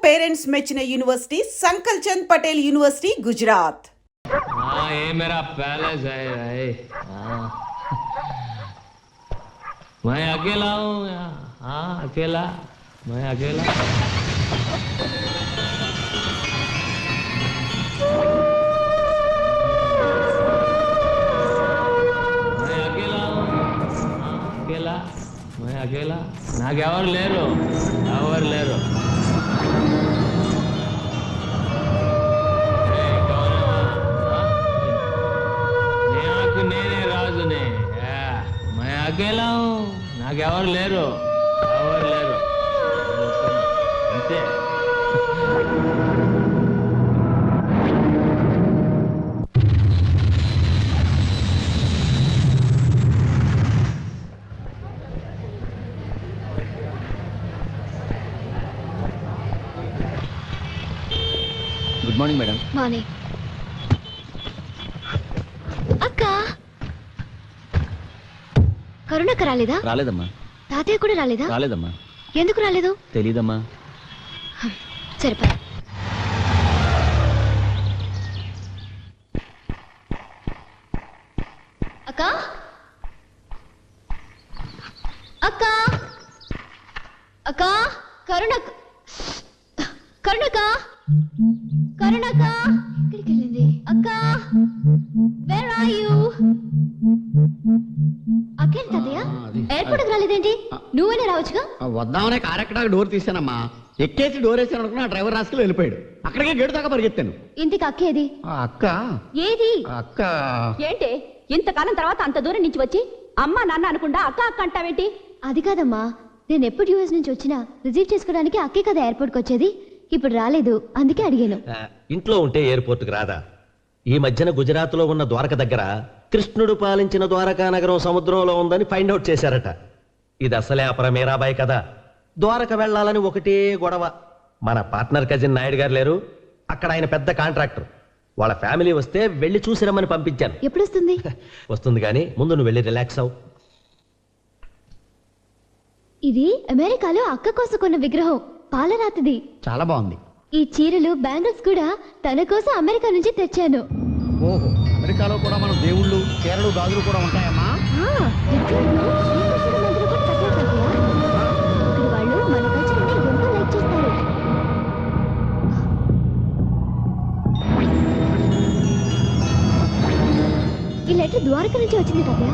Parents मेच्चिन university संकल चंद Patel university Gujarat. हाँ ये मेरा पैलेस है भाई। मैं अकेला हूँ यहाँ। हाँ अकेला, मैं अकेला। मैं अकेला हूँ। हाँ अकेला, मैं अकेला। నాకు ఎవరు లేరు, ఎవరు లేరు। నేనే రాజునే, मैं अकेला हूँ। నాకు ఎవరు లేరు, ఎవరు లేరు। అంతే। Good morning madam. మార్నింగ్. అక్క కరుణక్క రాలేదా? రాలేదమ్మా. తాతయ్య కూడా రాలేదా? రాలేదమ్మా. ఎందుకు రాలేదు? తెలీదమ్మా. సరిపా. అక్క అక్క అక్క కరుణక్క కరుణక్క కరుణక్క ఎక్కడికి వెళ్ళింది? అక్క వేర్ ఆర్ యు? అక్కేంటి తాతయ్య ఎయిర్పోర్ట్కి రాలేదేంటి? నువ్వేనే రావచ్చుగా. వద్దామనే కారు ఎక్కడ డోర్ తీసానమ్మా. ఎక్కేసి డోర్ వేసాను అనుకున్నా, డ్రైవర్ రాసుకుని వెళ్ళిపోయాడు. అక్కడికే గేటు దాకా పరిగెత్తాను. ఇంటికి అక్కేది? అక్క ఏది? అక్క ఏంటి ఇంతకాలం తర్వాత అంత దూరం నుంచి వచ్చి అమ్మా నాన్న అనుకుండా అక్క అక్క అంటావేంటి? అది కాదమ్మా, నేను ఎప్పుడు యూఎస్ నుంచి వచ్చినా రిసీవ్ చేసుకోవడానికి అక్కే కదా ఎయిర్పోర్ట్కి వచ్చేది. ఇప్పుడు రాలేదు, అందుకే అడిగాను. ఇంట్లో ఉంటే ఎయిర్పోర్ట్కి రాదా? ఈ మధ్యన గుజరాత్లో ఉన్న ద్వారక దగ్గర కృష్ణుడు పాలించిన ద్వారకా నగరం సముద్రంలో ఉందని ఫైండ్ అవుట్ చేశారట. ఇది అసలే అపర మీరాబాయి కదా. ద్వారక వెళ్ళాలని ఒకటే గొడవ. మన పార్ట్నర్ కజిన్ నాయుడు గారు లేరు, అక్కడ ఆయన పెద్ద కాంట్రాక్టర్. వాళ్ళ ఫ్యామిలీ వస్తే వెళ్ళి చూసిరమ్మని పంపించాను. ఎప్పుడు వస్తుంది? వస్తుంది కానీ ముందు నువ్వు వెళ్ళి రిలాక్స్ అవు. ఇది అమెరికాలో అక్క కోసం కొన్న విగ్రహం, పాలరాతిది. చాలా బాగుంది. ఈ చీరలు బ్యాంగిల్స్ కూడా తన కోసం అమెరికా నుంచి తెచ్చాను. ఓహో, అమెరికాలో కూడా మన దేవుళ్ళు చీరలు గాజులు కూడా ఉంటాయమ్మా. రికార్డులో శ్రీకృష్ణుడి మందిరం కూడా కట్టారు తాతయ్య. అక్కడ వాళ్ళు మన కల్చర్ని ఎంతో లైక్ చేస్తారు. ఈ లెటర్ ద్వారక నుంచి వచ్చింది తాతయ్య.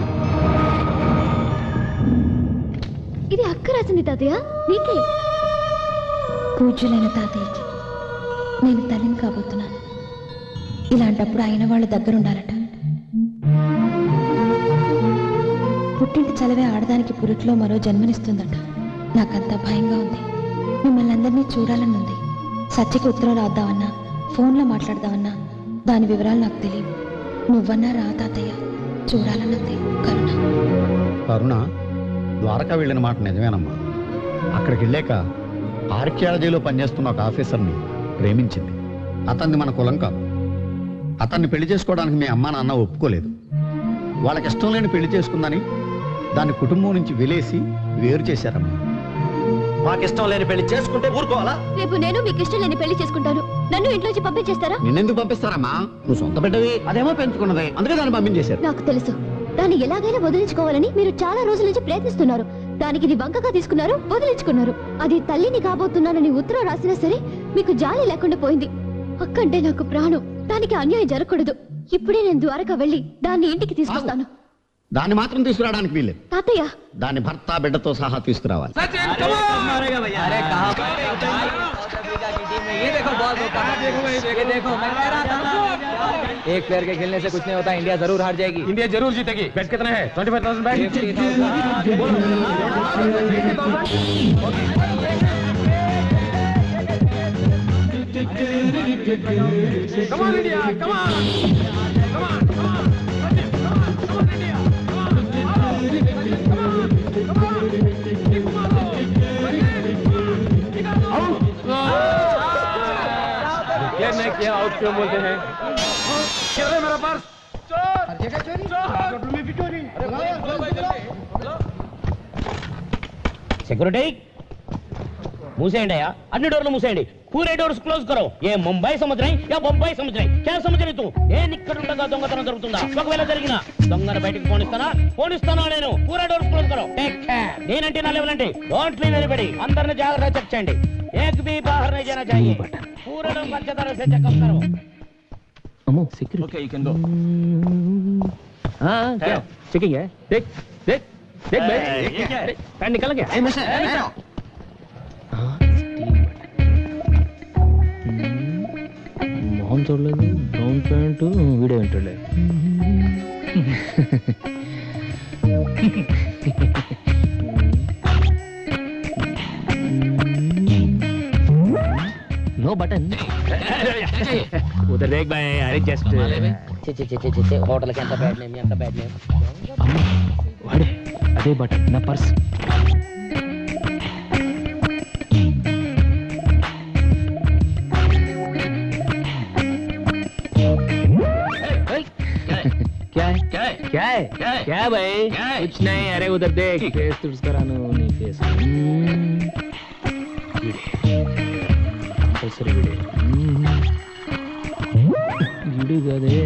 ఇది అక్క రాసింది తాతయ్య, నీకే. పూజ్యులైన తాతయ్యకి నేను తల్లిని కాబోతున్నాను. ఇలాంటప్పుడు అయిన వాళ్ళ దగ్గర ఉండాలట. పుట్టింటి చలవే ఆడదానికి పురిట్లో మరో జన్మనిస్తుందట. నాకంతా భయంగా ఉంది. మిమ్మల్ని అందరినీ చూడాలని ఉంది. సత్యకి ఉత్తరం రాద్దామన్నా, ఫోన్లో మాట్లాడదామన్నా దాని వివరాలు నాకు తెలియవు. నువ్వన్నా రా తాతయ్య, చూడాలన్నది కరుణ. కరుణ ద్వారకా వెళ్ళిన మాట నిజమేనమ్మా. అక్కడికి వెళ్ళాక ఆర్కియాలజీలో పనిచేస్తున్న ఒక ఆఫీసర్ని ప్రేమించింది. అతన్ని మన కులం కాదు. అతన్ని పెళ్లి చేసుకోవడానికి మీ అమ్మా నాన్న ఒప్పుకోలేదు. వాళ్ళకి ఇష్టం లేని పెళ్లి చేసుకుందని దాని కుటుంబం నుంచి వెలేసి వేరు చేశారమ్మా. మాకిష్టం లేని పెళ్లి చేసుకుంటే ఊరుకోవాలా? రేపు నేను మీకు ఇష్టం లేని పెళ్లి చేసుకుంటాను. నన్ను ఇంట్లోంచి పంపించేస్తారా? నిన్నెందుకు పంపిస్తారమ్మా? నువ్వు సొంత బిడ్డవి, అదేమో పెంచుకున్నదే, అందుకే దాన్ని పంపించేశారు. నాకు తెలుసు. దాన్ని ఎలాగైనా వదిలించుకోవాలని మీరు చాలా రోజుల నుంచి ప్రయత్నిస్తున్నారు. దానికి ఇది వంకగా తీసుకున్నారు, వదిలించుకున్నారు. అది తల్లిని కాబోతున్నానని ఉత్తరం రాసినా సరే మీకు జాలి లేకుండా పోయింది. అక్కంటే నాకు ప్రాణం. దానికి అన్యాయం జరగకూడదు. ఇప్పుడే నేను ద్వారకా వెళ్ళి దాన్ని ఇంటికి తీసుకొస్తాను. దాన్ని మాత్రం తీసుకురావడానికి వీల్లేదు తాతయ్య. దాని భర్త బిడ్డతో సహా తీసుకురావాలి. एक प्लेयर के खेलने से कुछ नहीं होता. इंडिया जरूर हार जाएगी. इंडिया जरूर जीतेगी। बेट कितना है? 25,000 bat. Come on India, come on. Come on, come on. Come on India. क्या आउट क्यों बोलते हैं? क्या है मेरा पर्स? సెక్యూరిటీ మూసేయండి అయ్యా, అన్ని డోర్లు మూసేయండి. पूरे डोर्स क्लोज करो ये मुंबई समझ रहे या बొంబాయి समझ रहे क्या समझ रहे तू నేను ఇక్కడ ఉండగా దొంగతనం జరుగుతుందా ఒకవేళ జరిగినా దొంగను బయటికి ఫోన్ ఇస్తానా నేను पूरा डोर्स क्लोज करो टेक केयर నేనంటే నా లెవెల్ అంటే డోంట్ లీవ్ ఎనీబడి అందరిని జాగ్రత్తగా చెక్ చేయండి एक भी बाहर नहीं जाना चाहिए पूरे लोग अच्छे तरह से चेकअप करो अमो security okay you can go हां क्या चेकिंग है देख देख देख भाई ये क्या है पैन निकल गया ए मिस्टर हां मोहन చూడలేదు బ్రౌన్ ప్యాంట్ వీడియో వింటలే नो बटन उधर देख भाई अरे जस्ट होटल के अंदर बैठने वाड़े अदे बटन ना पर्स क्या है क्या है क्या है क्या है भाई कुछ नहीं अरे उधर देख फेस तुर्स करानो नहीं फेस कंपल्सरी वीडियो गए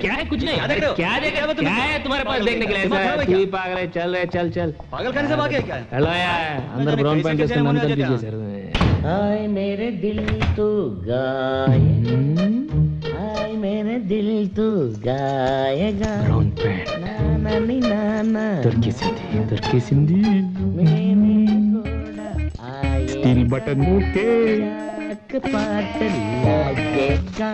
क्या है कुछ नहीं क्या देखेगा क्या है तुम्हारे पास देखने के लिए तू ही पागल है चल रहे चल चल पागल खाने से भागे क्या हेलो यार अंदर ब्राउन पैंट के मन कर दीजिए सर हाय मेरे दिल तू गाए हाय मेरे दिल तू गाएगा ब्राउन पैंट नाना तुर्की सिंधी स्टील बटन के पाट लगेगा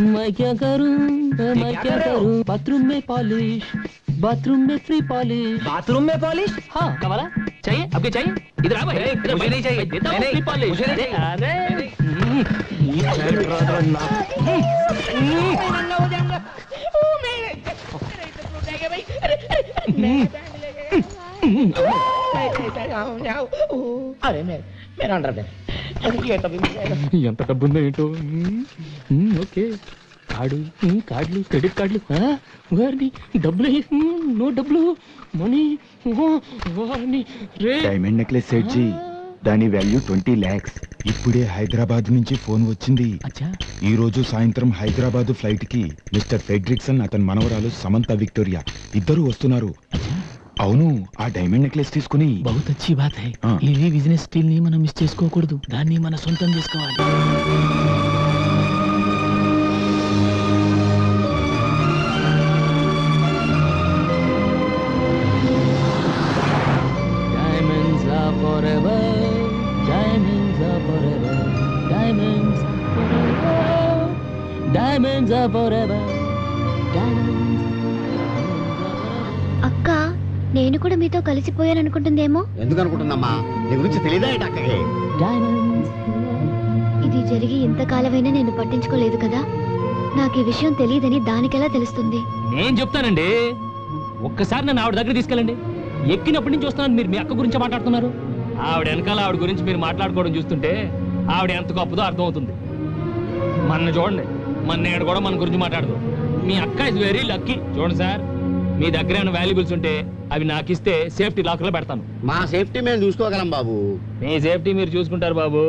मैं क्या करूं बाथरूम में फ्री पॉलिश बाथरूम में पॉलिश हाँ कमाला चाहिए आपके चाहिए इधर आ भाई मुझे नहीं चाहिए देता हूँ फ्री पॉलिश अरे अरे मेरा अंडरवेयर ఎంత డబ్బు ఉందో ఏంటో ఓకే కార్డులు క్రెడిట్ కార్డులు వారిని డబ్బులు నో డబ్బులు మనీ వారిని రే డైమండ్ నెక్లెస్ సెట్ జీ దాని వాల్యూ 20 lakhs ఇప్పుడే హైదరాబాద్ నుంచి ఫోన్ వచ్చింది ఈ రోజు సాయంత్రం హైదరాబాద్ ఫ్లైట్ కి మిస్టర్ ఫెడ్రిక్సన్ అతని మనవరాలు సమంత విక్టోరియా ఇద్దరు వస్తున్నారు అవును ఆ డైమండ్ నెక్లెస్ తీసుకుని बहुत अच्छी बात है ఈ బిజినెస్ స్టిల్ ని మనం మిస్ చేసుకోకూడదు దాన్ని మన సొంతం చేసుకోవాలి Diamonds are forever diamonds are forever diamonds forever diamonds are forever అక్క నేను కూడా మీతో కలిసిపోయాను అనుకుంటుందేమో ఎందుకు అనుకుంటున్నామ్మా నీ గురించి తెలియదా అక్కకి ఇది జరిగి ఇంతకాలమైనా నేను పట్టించుకోలేదు కదా నాకు ఈ విషయం తెలియదని దానికెలా తెలుస్తుంది నేను చెప్తానండి ఒక్కసారి నన్ను ఆవిడ దగ్గర తీసుకెళ్ళండి ఎక్కినప్పటి నుంచి వస్తున్నాను మీరు మీ అక్క గురించి మాట్లాడుతున్నారు ఆవిడ వెనకాల ఆవిడ గురించి మీరు మాట్లాడుకోవడం చూస్తుంటే ఆవిడ ఎంత గొప్పదో అర్థమవుతుంది మన చూడండి మన నేడు కూడా మన గురించి మాట్లాడదు మీ అక్క ఇస్ వెరీ లక్కీ చూడండి సార్ మీ దగ్గర ఏమైనా వాల్యుబుల్స్ ఉంటే అవి నాకు ఇస్తే సేఫ్టీ లాకర్లో పెడతాను మా సేఫ్టీ మేము చూసుకోగలం బాబు మీ సేఫ్టీ మీరు చూసుకుంటారు బాబు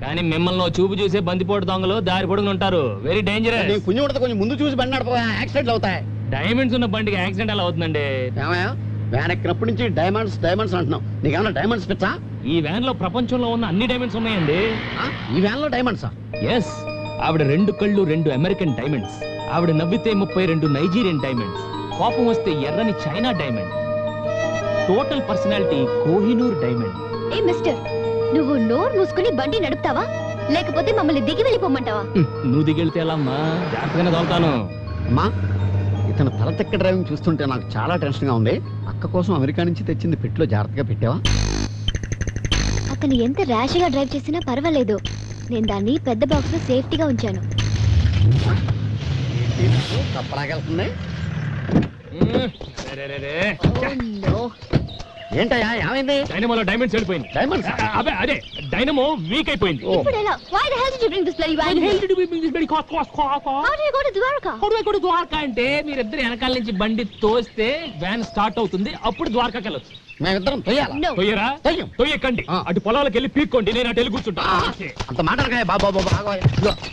కానీ మిమ్మల్ని చూపు చూసే బందిపోటు దొంగలు దారి పొడుగులు ఉంటారు వెరీ డేంజరస్ పుణ్యం ఉంటుంది కొంచెం ముందు చూసి బండి నడపగా యాక్సిడెంట్లు అవుతాయి డైమండ్స్ ఉన్న బండికి యాక్సిడెంట్ ఎలా అవుతుందండి ఏమయ్యా వ్యాన్ ఎక్కినప్పటి నుంచి డైమండ్స్ అంటున్నావు నీకేమన్నా డైమండ్స్ పిచ్చా ఈ వ్యాన్ లో ప్రపంచంలో ఉన్న అన్ని డైమండ్స్ ఉన్నాయండి ఈ వ్యాన్ లో డైమండ్సా ఎస్ ఆవిడ 2 కళ్ళు 2 అమెరికన్ డైమండ్స్ ఆవిడ నవ్వితే 32 నైజీరియన్ డైమండ్స్ కోపం వస్తే ఎర్రని China diamond total personality Kohinoor diamond ఏ మిస్టర్ నువ్వు నోరు మూసుకుని బండి నడుపుతావా లేకపోతే మమ్మల్ని దిగి వెళ్ళిపోమంటావా నువ్వు దిగెళ్తే ఎలా అమ్మా జాగ్రత్తగానే తోలుతాను అమ్మా ఇతను తల తెక్క డ్రైవింగ్ చూస్తుంటే నాకు చాలా టెన్షన్ గా ఉంది అక్క కోసం అమెరికా నుంచి తెచ్చింది పెట్టులో జాగ్రత్తగా పెట్టావా అతను ఎంత ర్యాష్ గా డ్రైవ్ చేసినా పర్వాలేదు, నేను దాన్ని పెద్ద బాక్స్ లో సేఫ్టీగా ఉంచాను. తప్పలాగెళ్తుంది. ఏంటయ్యా ఏమైంది? డైనమోలో డైమండ్స్ వెళ్ళిపోయింది. డైమండ్స్? అదే అదే డైనమో వీక్ అయిపోయింది. ఇప్పుడు ఎలా? Why the hell did you bring this bloody van here? How do you go to Dwarka? అంటే మీరిద్దరు వెనకాల నుంచి బండి తోస్తే వ్యాన్ స్టార్ట్ అవుతుంది, అప్పుడు ద్వారకాకి వెళ్ళొచ్చు. మేమిద్దరం తొయ్యాలా? No. తొయ్యరా? తొయ్యం. తొయ్యకండి. అటు పొలాలకు వెళ్ళి పీక్కోండి, నేను అటు వెళ్ళి కూర్చుంటా. అంత మాటలకాయ బాబా బాబా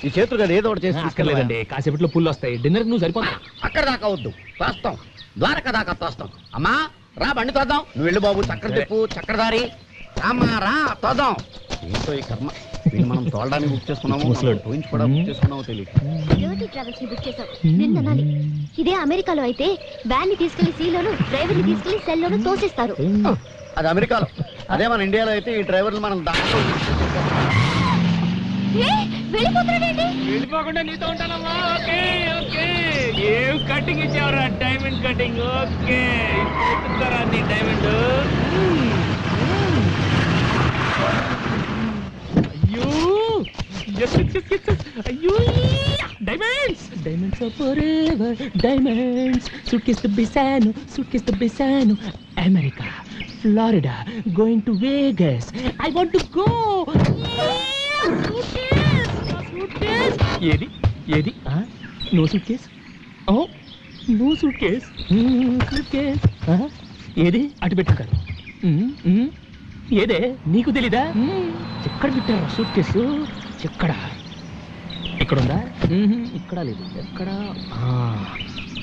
ఈ చేతులు కదా ఏదో ఒకటి చేసి తీసుకెళ్ళలేదండి, కాసేపట్లో పుల్లు వస్తాయి. డిన్నర్ నువ్వు సరిపోతా. అక్కడ దాకా వద్దు, తోస్తాం. ద్వారక దాకా తోస్తాం. అమ్మా రా బండి తోద్దాం. నువ్వు వెళ్ళు బాబు, చక్ర తిప్పు, చక్రధారి. రామ్మా రా తోద్దాం. ఏంటో ఈ కర్మ, వీళ్ళు మనం తోలడానికి బుక్ చేసుకున్నాము, కూడా బుక్ చేసుకున్నామో తెలియదు. Dirty Travels ని బుక్ చేసావు. నిన్న అనాలి. ఇదే అమెరికాలో అయితే వ్యాన్ ని తీసుకెళ్లి సీలోను, డ్రైవర్ ని తీసుకెళ్లి సెల్లోను తోసేస్తారు. అది అమెరికాలో. అదే మన ఇండియాలో అయితే ఈ డ్రైవర్లు మనం దాంట్లో వెళ్ళిపోతున్నాడండి. వెళ్ళిపోకుండా నీతో ఉంటానమ్మా. Okay okay. ఏం కటింగ్ ఇచ్చావురా? Diamond cutting. ఓకే ఇస్తారా నీ డైమండ్? అయ్యో yes, yes, yes, yes, yes. అయ్యో diamonds diamonds are forever diamonds. Suitcase తో బిసాను America, Florida, going to Vegas. I want to go. ఏది ఏది? No suitcase. Oh no suitcase. Suitcase ఏది? అటు పెట్టుకారు. ఏదే నీకు తెలీదా? ఎక్కడ పెట్టారు సూట్ కేసు? ఎక్కడ? ఇక్కడ ఉందా? ఇక్కడ లేదు. ఎక్కడ?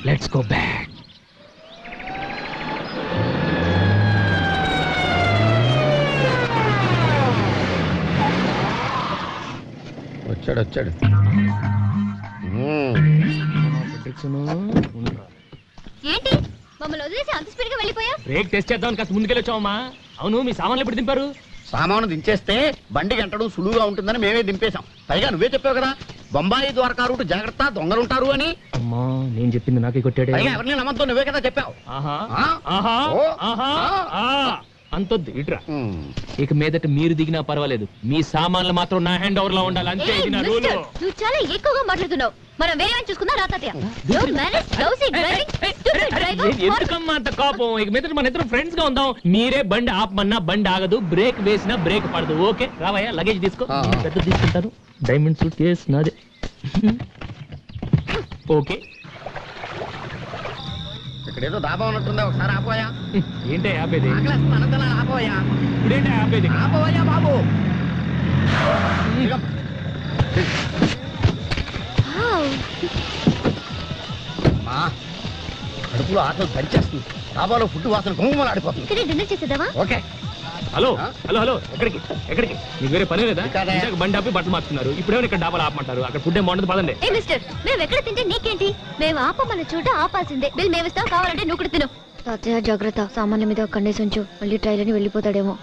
Let's go back. వచ్చాడు. ఏంటి మమ్మల్ని వదిలేసి అంత స్పీడ్ గా వెళ్ళిపోయా? బ్రేక్ టెస్ట్ చేద్దాం కాస్త ముందుకెళ్ళి వచ్చావమ్మా. అవును మీ సామాన్లు ఎప్పుడు దింపారు? సామాను దించేస్తే బండి గంటడం సులువుగా ఉంటుందని మేమే దింపేశాం. పైగా నువ్వే చెప్పావు కదా, బొంబాయి ద్వారకా రూట్ జాగ్రత్త, దొంగలుంటారు అని. అమ్మా నేను చెప్పింది నాకే కొట్టాడు. పైగా ఎవరిని నమ్మద్దు, నువ్వే కదా చెప్పావు. అంతొద్దు ఇట్రా. ఇక మీదట మీరు దిగినా పర్వాలేదు, మీ సామాన్లు మాత్రం నా హ్యాండ్ ఓవర్ లో ఉండాలి. అంతే ఇది నా రూల్. నువ్వు చాలా ఎక్కువగా మాట్లాడుతున్నావు. మనం వేరే వాడిని చూసుకుందా రాతయ్య. Your manners, lousy driving, stupid driver. ఎందుకమ్మా అంత కోపం? ఇక మీదట మన ఇద్దరు ఫ్రెండ్స్ గా ఉందాం. మీరే బండి ఆపమన్నా బండి ఆగదు, బ్రేక్ వేసినా బ్రేక్ పడదు. ఓకే రావయ్యా, లగేజ్ తీసుకో. పెద్ద తీసుకుంటాను. డైమండ్ సూట్ కేస్ నాదే. ఓకే ఇక్కడ ఏదో దాబా ఉన్నట్టుందా, ఒకసారి ఆపోయా. ఏంటే ఆపేది? ఆపోయా. ఇప్పుడేంటే ఆపేది? ఆపోయా బాబు. కడుపులో ఆటలు దంచేస్తుంది, డాబాలో ఫుడ్ వాసన గుమ్మలు ఆడిపోతుంది. ఇక్కడే డిన్నర్ చేసేదావా? ఓకే. హలో హలో హలో, ఎక్కడికి ఎక్కడికి? నీకు వేరే పని లేదా? బండి ఆపి బట్టలు మార్చుకున్నారు, ఇప్పుడేమో ఇక్కడ డాబాలు ఆపమంటారు. అక్కడ ఫుడ్ ఏం బాగుంటుంది పదండి. ఏ మిస్టర్, మేము ఎక్కడ తింటే నీకేంటి? మేము ఆపమన్న చోట ఆపాల్సిందే. బిల్ మేము ఇస్తాం, కావాలంటే నువ్వు కూడా తిను. తాతయ్య జాగ్రత్త, సామాన్ల మీద కండేసి ఉంచు, మళ్ళీ ట్రైల్ అని వెళ్ళిపోతాడేమో.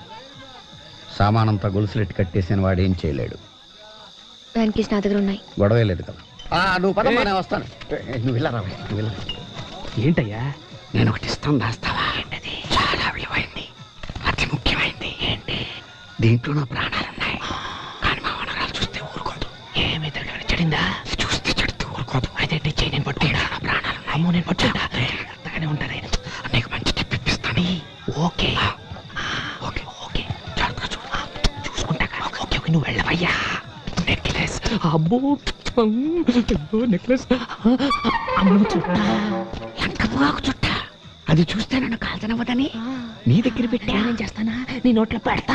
సామానంతా గొలుసులెట్టి కట్టేసిన వాడు ఏం చేయలేడు. వ్యాన్ కీస్ నా దగ్గర ఉన్నాయి. గొడవే లేదు కదా. నువ్వు పదమ్మా, నేను వస్తాను. నువ్వు వెళ్ళరా, నువ్వు వెళ్ళరా. ఏంటయ్యా? నేను ఒకటి ఇస్తాను, దాస్తావా? చాలా విలువైంది, అతి ముఖ్యమైనది. ఏంటి? దీంట్లో నా ప్రాణాలున్నాయి, కానీ మా వనరాలు చూస్తే ఊరుకోదు. ఏమి చెడిందా? చూస్తే చెడుతూ ఊరుకోదు. అయితే టీచర్ నేను పట్టుకుంటా. నా ప్రాణాలు అమ్మో నేను పట్టుకుంటా. అంతగానే ఉంటా నేను. నీకు మంచి టిప్ ఇప్పిస్తాను. ఓకే ఓకే ఓకే, జాగ్రత్తగా చూడు. చూసుకుంటా. ఓకే ఓకే నువ్వు వెళ్ళవయ్యా. నెక్లెస్. అబ్బో నెక్లెస్. అమ్మో చుట్టా, లంకపోకు చుట్ట. అది చూస్తే నన్ను కాల్చనవ్వదని నీ దగ్గర పెట్టి ఏం చేస్తానా? నీ నోట్లో పెడతా.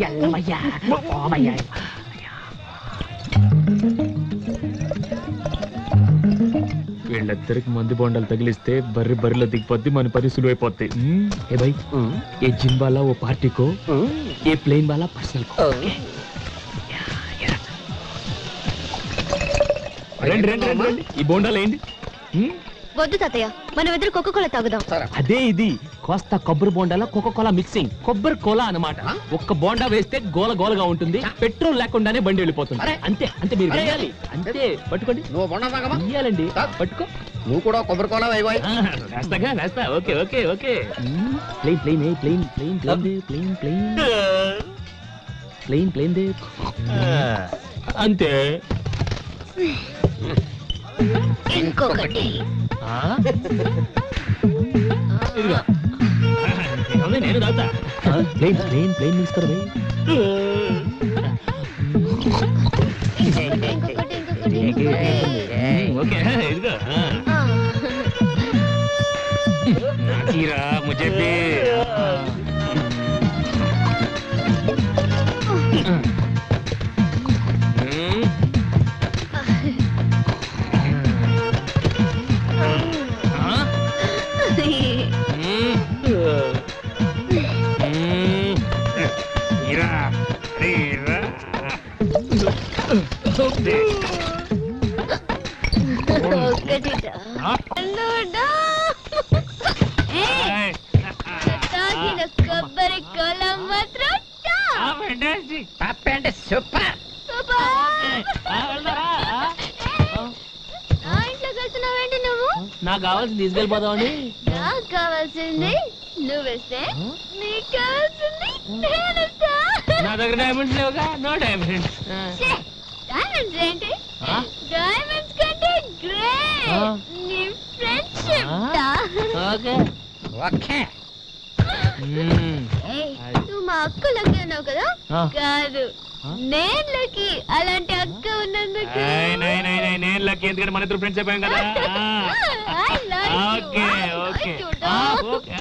ఎల్లవయ్యా, పోవయ్యా. వీళ్ళిద్దరికి మందు బొండాలు తగిలిస్తే బర్రెలో దిగిపోద్ది, మన పని సులువైపోద్ది. ఏ భాయ్, ఏ జిమ్ వాలా ఓ పార్టీ కో, ఏ ప్లేన్ వాలా పర్సనల్ కో. రండి రండి రండి రండి, ఈ బోండాలు ఏంటి? వద్దు తాతయ్య, మనం ఇద్దరు కోకోకోలా తాగుదాం. అదే ఇది కోస్తా కొబ్బరి బోండాల కోకోకోలా మిక్సింగ్. కొబ్బరి కోలా అన్నమాట. ఒక్క బోండా వేస్తే గోల గోలగా ఉంటుంది, పెట్రోల్ లేకుండానే బండి వెళ్ళిపోతుంది. అంతే అంతే, మీరు వేయాలి అంతే. పట్టుకోండి. నువ్వు బొండా తాగమా? వేయాలండి, పట్టుకో. నువ్వు కూడా కొబ్బరి కోలా వేయబోయ్. వేస్తాగా వేస్తా. Okay okay okay. Plane plane plane plane plane plane. Plane plane దే అంతే. ఇంకొకటి. ఆ? ఇదిగో. ఏముంది, నేను తాగుతా. ప్లేన్ ప్లేన్ ప్లేన్ తీసుకోరా భయ్. ఓకే ఇదిగో. నాకీరా ముझे भी. కొబ్బరి కోలం మాత్రం సూపర్. నా ఇంట్లో కలిసినావేంటి నువ్వు? నాకు కావాల్సింది తీసుకెళ్ళిపోదామని. నాకు కావాల్సింది నువ్వేస్తే నీకు కావాల్సింది నేనేస్తా. నా దగ్గర డైమండ్స్ లేవుగా. No diamonds. డైమండ్స్ ఏంటి? డైమండ్స్ కంటే గ్రేట్ నీ ఫ్రెండ్షిప్. Okay okay. నువ్వు మా అక్క లక్కీ అన్నావు కదా? కాదు, నేను లక్కీ. అలాంటి అక్క ఉన్నందుకు. నేను లక్కీ, ఎందుకంటే మన ఇద్దరు ఫ్రెండ్స్ అయిపోయాం కదా. Okay okay okay.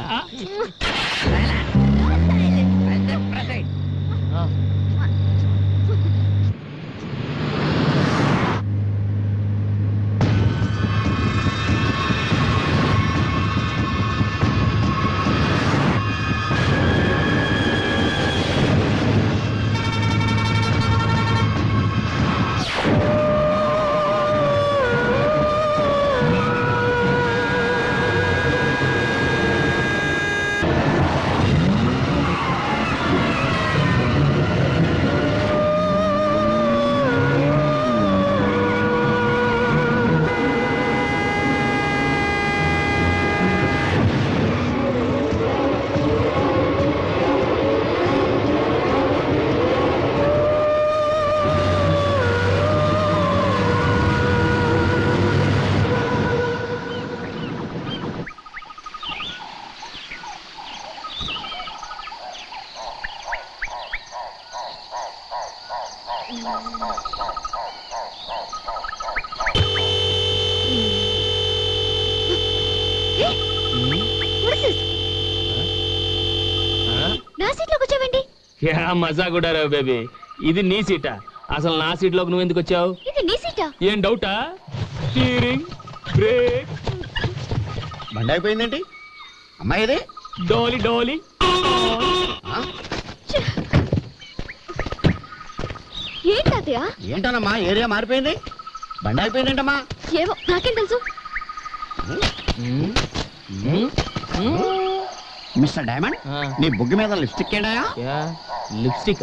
నా సీట్లో కూర్చోవండి. మజా కూడా రావు బేబీ. ఇది నీ సీటా? అసలు నా సీట్ లోకి నువ్వు ఎందుకు వచ్చావు? ఇది నీ సీటా? ఏం డౌటా? Steering, brake. బండి అయిపోయిందేంటి అమ్మాయి? ఇది డోలి డోలి. ఏంటి తాతయ్య? ఏంటనమ్మా ఏరియా మారిపోయింది, బండి అయిపోయిందేంటమ్మా? ఏమో నాకేం తెలుసు. మిస్టర్ డైమండ్, నీ బుగ్గి మీద లిప్స్టిక్ ఏంటయా? లిప్స్టిక్.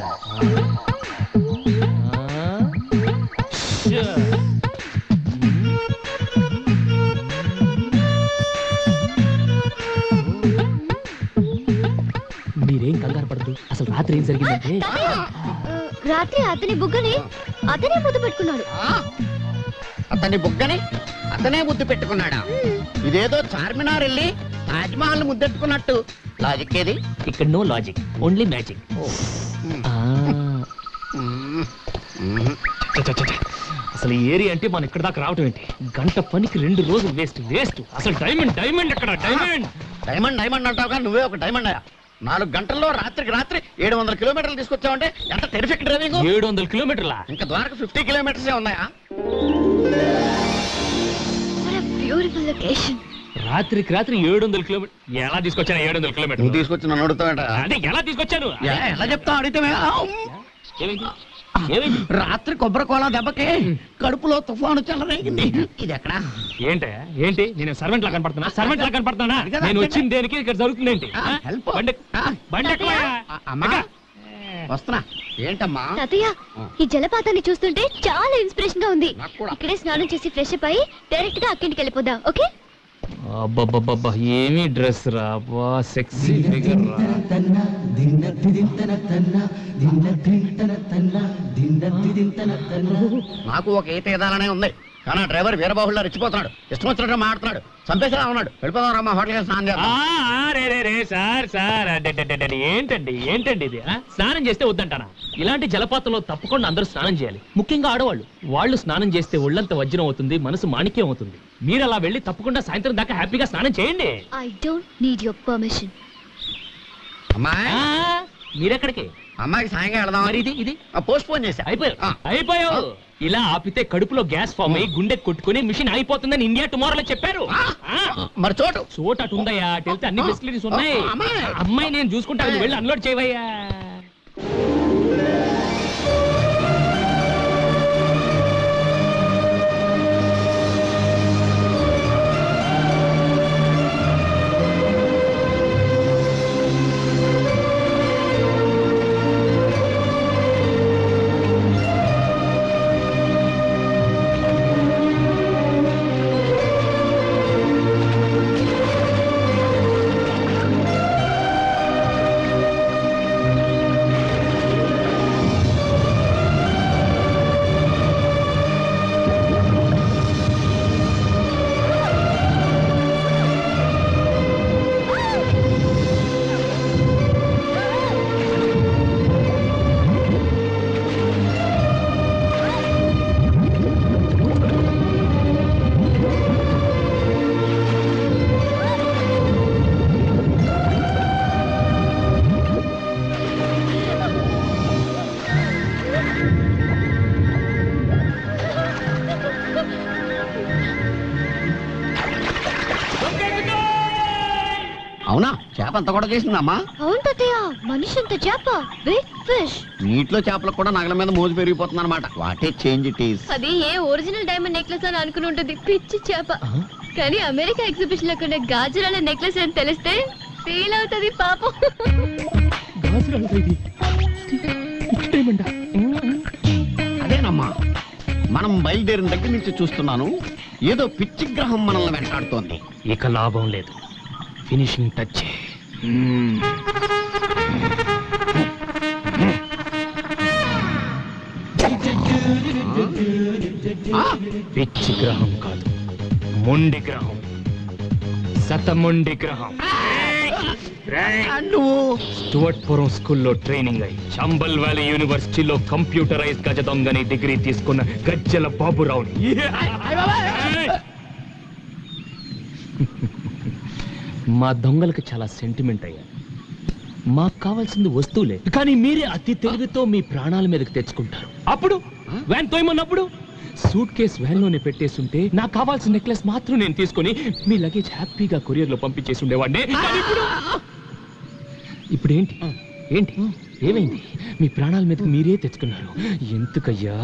మీరేం కంగారు పడదు. అసలు రాత్రి ఏం జరిగిందంటే, రాత్రి అతని బుగ్గని అతనే ముద్దు పెట్టుకున్నాడు. అతని బుగ్గని అతనే ముద్దు పెట్టుకున్నాడా? ఇదేదో చార్మినార్ వెళ్ళి తాజ్మహల్ ముద్దెట్టుకున్నట్టు. లాజిక్ ఏది? ఇక్కడ నో లాజిక్, ఓన్లీ మ్యాజిక్. అసలు ఈ ఏరియా అంటే మనం ఇక్కడ దాకా రావటం ఏంటి? గంట పనికి 2 రోజులు వేస్ట్ వేస్ట్. అసలు డైమండ్ డైమండ్ ఎక్కడ? డైమండ్ డైమండ్ డైమండ్ అంటావుగా, నువ్వే ఒక డైమండ్ అయ్యా. 4 గంటల్లో రాత్రికి రాత్రి 700 కిలోమీటర్లు తీసుకొచ్చావంటే ఎంత టెరిఫిక్ డ్రైవింగ్. 700 కిలోమీటర్లా? ఇంకా ద్వారక 50 కిలోమీటర్సే ఉన్నాయా? Beautiful location. రాత్రికి రాత్రి 700 కిలోమీటర్ ఎలా తీసుకొచ్చాను? 700 కిలోమీటర్ నువ్వు తీసుకొచ్చి నన్ను అడుగుతావంట. అదే ఎలా తీసుకొచ్చాను? ఎలా చెప్తావు అడిగితే? ఏమైంది? ఏమైంది? రాత్రి కొబ్బరి కోలా దెబ్బకి కడుపులో తుఫాను చెలరేగింది. ఇది ఎక్కడ? ఏంటి ఏంటి? నేను సర్వెంట్ లా కనపడుతున్నా? సర్వెంట్ లా కనపడుతున్నా? నేను వచ్చింది దేనికి? ఇక్కడ జరుగుతుంది ఏంటి? అమ్మా వస్తున్నా. ఏంటమ్మా? తాతయ్య, ఈ జలపాతాన్ని చూస్తుంటే చాలా ఇన్స్పిరేషన్ గా ఉంది. నాకు కూడా. ఇక్కడే స్నానం చేసి ఫ్రెష్ అప్ అయ్యి డైరెక్ట్ గా అక్కింటికి వెళ్ళిపోదాం. ఓకే? అబ్బబ్బబ్బబ్బా ఏమి డ్రెస్ రా బా సెక్సీ ఫిగర్ రా. నాకు ఒక ఈత ఎదాలనే ఉంది కానీ ఆ డ్రైవర్ వీరబాహుల్లో రెచ్చిపోతున్నాడు. ఇష్టం వచ్చినట్టు మాడుతున్నాడు. చంపేసేలా ఉన్నాడు. వెళ్ళిపోదాం రమ్మా, హోటల్కి స్నానం చేద్దాం. రే సార్ సార్ ఏంటండి ఇది స్నానం చేస్తే వద్దంటానా? ఇలాంటి జలపాతంలో తప్పకుండా అందరూ స్నానం చేయాలి, ముఖ్యంగా ఆడవాళ్ళు. వాళ్ళు స్నానం చేస్తే ఒళ్ళంతా వజ్రం అవుతుంది, మనసు మాణిక్యం అవుతుంది. మీరు అలా వెళ్ళి తప్పకుండా సాయంత్రం దాకా హ్యాపీగా స్నానం చేయండి. I don't need your permission. అమ్మాయి మీరెక్కడికి? అమ్మాయికి సాయంగా వెళదాం. మరి ఇది పోస్ట్ పోన్ చేశా. అయిపోయావు. ఇలా ఆపితే కడుపులో గ్యాస్ ఫామ్ అయ్యి గుండె కొట్టుకుని మిషన్ అయిపోతుందని ఇండియా టుమారోలో చెప్పారు. మరి చోటు అటు ఉందయ్యా, అటు వెళ్తే అన్ని ఫెసిలిటీస్ ఉన్నాయి. అమ్మాయి నేను చూసుకుంటా, నువ్వు వెళ్ళి అన్లోడ్ చేయవయ్యా. అవునా? చేప అంత కూడా చేసిందమ్మా? అవును తాతయ్య, మనిషి అంత చేప, బిగ్ ఫిష్. నీటిలో చేపలకు కూడా నగల మీద మోజు పెరిగిపోతుంది అనమాట. What a change it is. అది ఏ ఒరిజినల్ డైమండ్ నెక్లెస్ అని అనుకుని ఉంటుంది, పిచ్చి చేప. కానీ అమెరికా ఎగ్జిబిషన్ లో కొన్న గాజురాల నెక్లెస్ అని తెలిస్తే ఫీల్ అవుతుంది పాపం. అదేనమ్మా, మనం బయలుదేరిన దగ్గర నుంచి చూస్తున్నాను ఏదో పిచ్చి గ్రహం మనల్ని వెంటాడుతోంది. ఇక లాభం లేదు, ఫినిషింగ్ టచ్. పిచ్చి గ్రహం కాదు, మొండి గ్రహం, శతమొండి గ్రహం. స్టువర్ట్పురం స్కూల్లో ట్రైనింగ్ అయి చంబల్ వ్యాలీ యూనివర్సిటీలో కంప్యూటరైజ్ గజ దొంగని డిగ్రీ తీసుకున్న గజ్జల బాబురావుని. మా దొంగలకు చాలా సెంటిమెంట్ అయ్యా. మాకు కావాల్సింది వస్తువులే, కానీ మీరే అతి తెలివితో మీ ప్రాణాల మీదకి తెచ్చుకుంటారు. అప్పుడు వ్యాన్ తోయమన్నప్పుడు సూట్ కేస్ వ్యాన్ లోనే పెట్టేస్తుంటే నాకు కావాల్సిన నెక్లెస్ మాత్రం నేను తీసుకొని మీ లగేజ్ హ్యాపీగా కొరియర్ లో పంపించేసి ఉండేవాడిని. ఇప్పుడు ఏంటి ఏంటి ఏమైంది? మీ ప్రాణాల మీదకి మీరే తెచ్చుకున్నారు. ఎందుకయ్యా,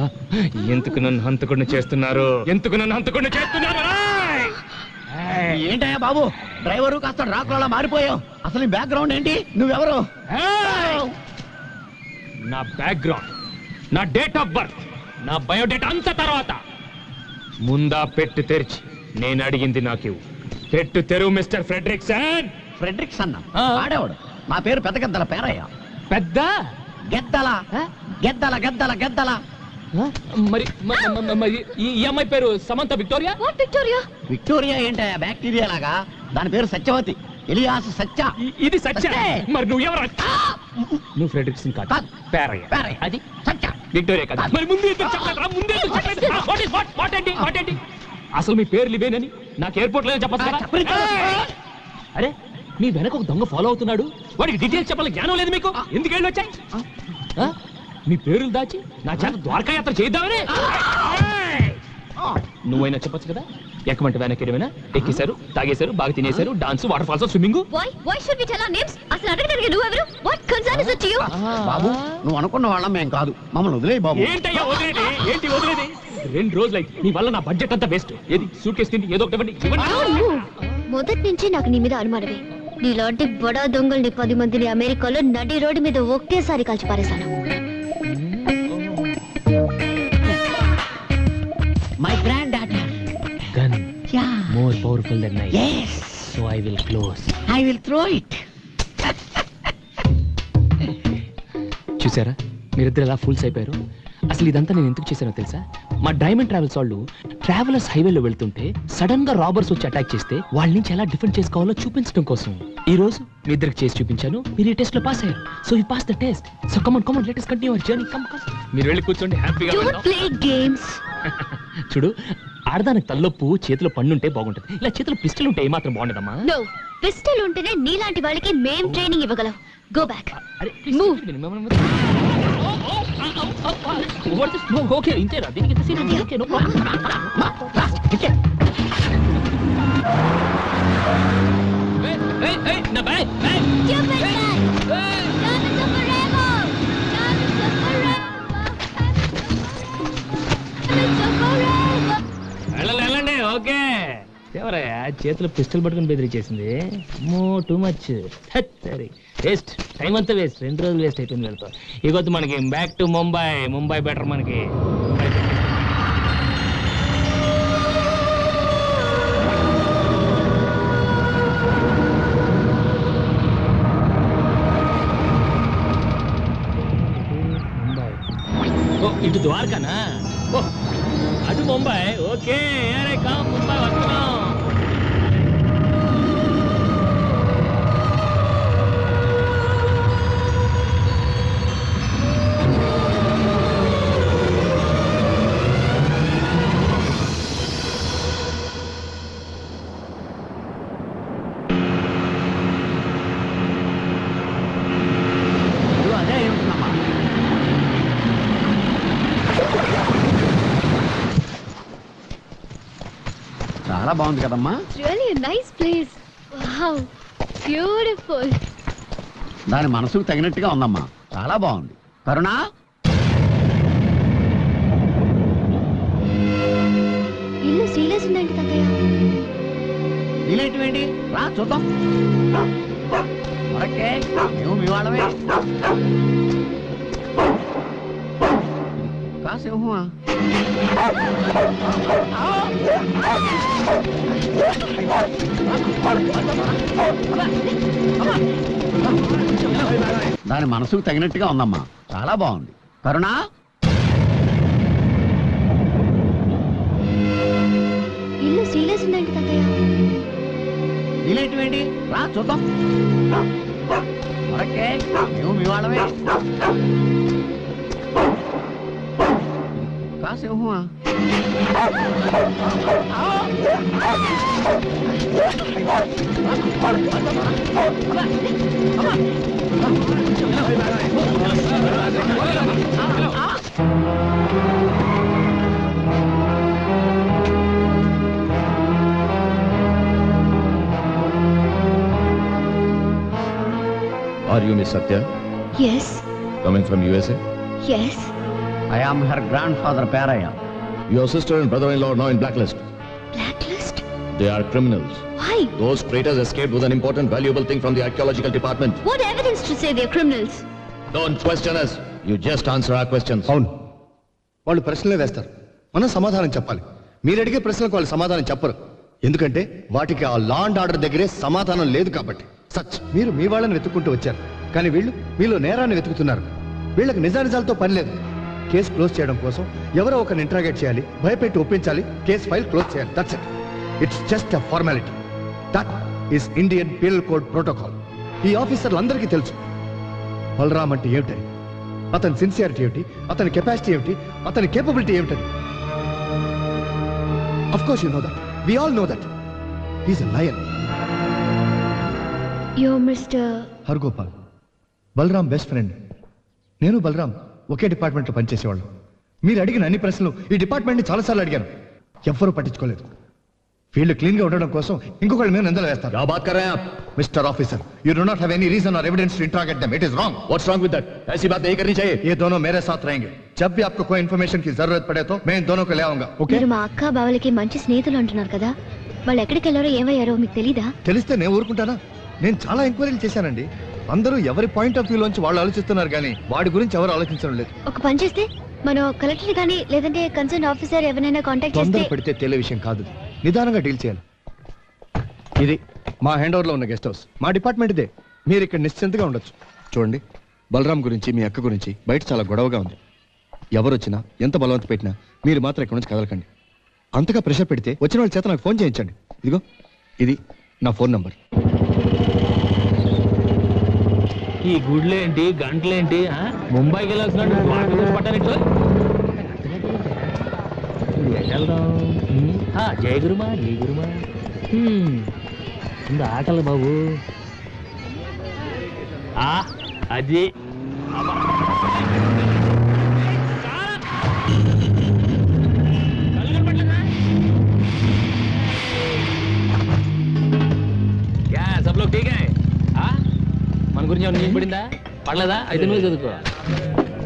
ఎందుకు నన్ను హంతకుండా చేస్తున్నారు? ఎందుకు నన్ను హంతకుండా చేస్తున్నారు? ఏంటయ్యా బాబు, డ్రైవరు కాస్త డ్రాకులా మారిపోయావు. అసలు బ్యాక్గ్రౌండ్ ఏంటి? నువ్వెవరు? నా బ్యాక్గ్రౌండ్, నా డేట్ ఆఫ్ బర్త్, నా బయోడేటా అంత తర్వాత. ముందా పెట్టు తెరిచి నేను అడిగింది నాకు పెట్టు తెరువు మిస్టర్ ఫ్రెడ్రిక్సన్. ఫ్రెడ్రిక్సన్ ఆడేవాడు. నా పేరు పెద్ద గద్దల పేరయ్య. పెద్ద గెద్దల గెద్దల గెద్దల గెద్దల. మరి ఈ అమ్మాయి పేరు సమంత విక్టోరియా. విక్టోరియా విక్టోరియా ఏంటయ్యా బ్యాక్టీరియా లాగా? దాని పేరు సత్యవతి, ఎలియాస్ సత్య. ఇది సత్య. మరి నువ్వు ఎవరు? నువ్వు ఫ్రెడ్రిక్సన్ కాదు, పేరయ్య. అది సత్య, విక్టోరియా కాదు. మరి ముందు ఏంటి? అసలు మీ పేర్లు ఇవేనని నాకు ఎయిర్పోర్ట్ లో చెప్పచ్చు. అరే, మీ వెనక ఒక దొంగ ఫాలో అవుతున్నాడు. వాడికి డీటెయిల్స్ చెప్పాలి జ్ఞానం లేదు మీకు. ఎందుకు వెళ్ళి వచ్చాయి? మీ పేర్లు దాచి నా చేత ద్వారకా యాత్ర చేద్దామని. నువ్వైనా చెప్పొచ్చు కదా. ఎక్కమంటే వెనక్కి ఏమైనా ఎక్కేశారు, తాగేశారు, బాగా తినేశారు, డాన్స్, వాటర్ ఫాల్స్, స్విమ్మింగ్. బాబు, నువ్వు అనుకున్న వాళ్ళం మేం కాదు. మమ్మల్ని వదిలేయి బాబు. ఏంటయ్యా వదిలేది? ఏంటి వదిలేది? 2 రోజులైతే నీ వల్ల నా బడ్జెట్ అంతా వేస్ట్. ఏది సూట్ కేసు తిండి ఏదో ఒకటి మొదటి నుంచి నాకు నీ మీద అనుమానమే. నీలాంటి బడా దొంగల్ని 10 మందిని అమెరికాలో నడి రోడ్డు మీద ఒకేసారి కాల్చి పారేశాను. My granddaughter gun, more power powerful then knife. So I will close. I will throw it. చూసారా మీరిద్దరు ఎలా ఫూల్స్ అయిపోయారు? అసలు ఇదంతా నేను ఎందుకు చేశానో తెలుసా? మా డైమండ్ ట్రావెల్స్ వాళ్ళు ట్రావెలర్స్ హైవేలో వెళ్తుంటే సడన్ గా రాబర్స్ వచ్చి అటాక్ చేస్తే వాళ్ళ నుంచి ఎలా డిఫెండ్ చేసుకోవాలో చూపించడం కోసం ఈ రోజు మీ ఇద్దరికి చేసి చూపించాను. మీరు ఈ టెస్ట్ లో పాస్ అయ్యారు. So you pass the test. So come on let us continue our journey. Come మీరు వెళ్ళి కూర్చోండి హ్యాపీగా. Don't play games. చూడు, ఆడదానికి తల్లొప్పు చేతిలో పన్నుంటే బాగుంటది. ఇలా చేతిలో పిస్టల్ ఉంటే ఏమాత్రం బాగుండదమ్మా. నో, పిస్టల్ ఉంటేనే నీలాంటి వాళ్ళకి మేం ట్రైనింగ్ ఇవ్వగలం. Go back. అరే Move. ఓకే ఇంతేరా, దీనికి ఎంత సీన్? Okay no problem. నా bag Stupid guy. Diamonds are forever. Diamonds are forever. Diamonds are forever. వెళ్ళండి. ఓకే ఎవరయ్యా చేతిలో పిస్టల్ పట్టుకుని బెదిరించేసింది? Too much. సరే వేస్ట్, టైం అంతా వేస్ట్. 2 రోజులు వేస్ట్ అయిపోయింది వెళ్తా. ఇకొద్దు మనకి బ్యాక్ టు ముంబై బెటర్ మనకి. ఇటు ద్వారకానా? ఓ అటు ముంబై. ఓకే అరే కామ్ ముంబై వస్తున్నాం. అదే ఏమిటమ్మా? చాలా బాగుంది కదమ్మా. Really a nice place. Wow. Beautiful. దాని మనసుకు తగినట్టుగా ఉందమ్మా. చాలా బాగుంది. కరుణా, ఇల్లు సీరియస్ ఉందండి తాతయ్య. ఇలేంటివేంటి? రా చూద్దాం. మరకే మేము మీ వాళ్ళమే. కాసేమా దాని మనసుకు తగినట్టుగా ఉందమ్మా. చాలా బాగుంది. కరుణా, ఇల్లు సీరియస్ ఉందండి తాతయ్య. ఇలేంటివేంటి? రా చూద్దాం. మరకే మేము మీ వాళ్ళమే. కాసేమా Are you Miss Satya? Yes. Coming from USA? Yes. I am her grandfather Paraya. Your sister and brother-in-law are now in blacklist. Blacklist? They are criminals. Why? Those traitors escaped with an important valuable thing from the archaeological department. What evidence to say they're criminals? Don't question us. You just answer our questions. అవును, వాళ్ళు ప్రశ్నలే వేస్తారు, మనం సమాధానం చెప్పాలి. మీరు అడిగే ప్రశ్నలకు వాళ్ళు సమాధానం చెప్పరు. ఎందుకంటే వాటికి ఆ లా అండ్ ఆర్డర్ దగ్గరే సమాధానం లేదు కాబట్టి. సచ్ మీరు మీ వాళ్ళని వెతుక్కుంటూ వచ్చారు, కానీ వీళ్ళు మీలో నేరాన్ని వెతుకుతున్నారు. వీళ్ళకి నిజానిజాలతో పని లేదు. కేసు క్లోజ్ చేయడం కోసం ఎవరో ఒకరిని ఇంట్రాగేట్ చేయాలి, భయపెట్టి ఒప్పించాలి, కేసు ఫైల్ క్లోజ్ చేయాలి. That's it. It's just a formality. That is Indian penal code protocol. ఈ ఆఫీసర్లు అందరికీ తెలుసు బలరామ్ అంటే ఏమిటని, అతని సిన్సియారిటీ ఏమిటి, అతని కెపాసిటీ ఏమిటి, అతని కేపబిలిటీ ఏమిటని. Of course you know that. We all know that. He's a lion. You're Mr. Hargopal, Balaram best friend. నేను బలరామ్ ఒకే డిపార్ట్మెంట్లో పనిచేసేవాళ్ళు. మీరు అడిగిన అన్ని ప్రశ్నలు ఈ డిపార్ట్మెంట్ని చాలాసార్లు అడిగాను, ఎవ్వరూ పట్టించుకోలేదు. ఫీల్డ్ క్లీన్ గా ఉండడం కోసం ఇంకొకళ్ళ మీద నిందలు వేస్తారు. क्या बात कर रहे हैं आप? Mister officer, you do not have any reason और evidence to interrogate them. It is wrong. What's wrong with that? ऐसी बात नहीं करनी चाहिए. ये दोनों मेरे साथ रहेंगे. जब भी आपको कोई इन्फॉर्मेशन की जरूरत पड़े तो मैं इन दोनों को ले आऊंगा. ओके? మీరు మా అక్క బావలకి మంచి స్నేహితులు అంటున్నారు కదా, వాళ్ళు ఎక్కడికి వెళ్ళారో ఏమయ్యారో మీకు తెలీదా? తెలిస్తే నేను ఊరుకుంటానా? నేను చాలా ఎంక్వైరీలు చేశానండి. అందరూ ఎవరి పాయింట్ ఆఫ్ వ్యూ లోంచి వాళ్ళు ఆలోచిస్తున్నారు, కానీ వాడి గురించి ఎవరు ఆలోచించడం లేదు. ఒక పని చేస్తే మనం కలెక్టర్ కానీ లేదంటే కన్సర్న్ ఆఫీసర్ ఎవరైనా కాంటాక్ట్ చేస్తే. తొందర పడితే తెలియ విషయం కాదు, నిదానంగా డీల్ చేయాలి. ఇది మా హ్యాండ్ ఓవర్లో ఉన్న గెస్ట్ హౌస్, మా డిపార్ట్మెంట్ ఇదే. మీరు ఇక్కడ నిశ్చింతగా ఉండొచ్చు. చూడండి, బలరాం గురించి మీ అక్క గురించి బయట చాలా గొడవగా ఉంది. ఎవరు వచ్చినా ఎంత బలవంత పెట్టినా మీరు మాత్రం ఇక్కడ నుంచి కదలకండి. అంతగా ప్రెషర్ పెడితే వచ్చిన వాళ్ళ చేత నాకు ఫోన్ చేయించండి. ఇదిగో ఇది నా ఫోన్ నంబర్. ఈ గుడ్లేంటి గంటలేంటి ముంబైకి వెళ్ళాల్సిన పట్టాలి. జయ గురుమా జయ గురుమా ఇంత ఆకలి బాబు. అది सब लोग ठीक है? మన గురించి ఏమైనా నీకు పడిందా? పడలేదా? అయితే నువ్వు చదువుకో.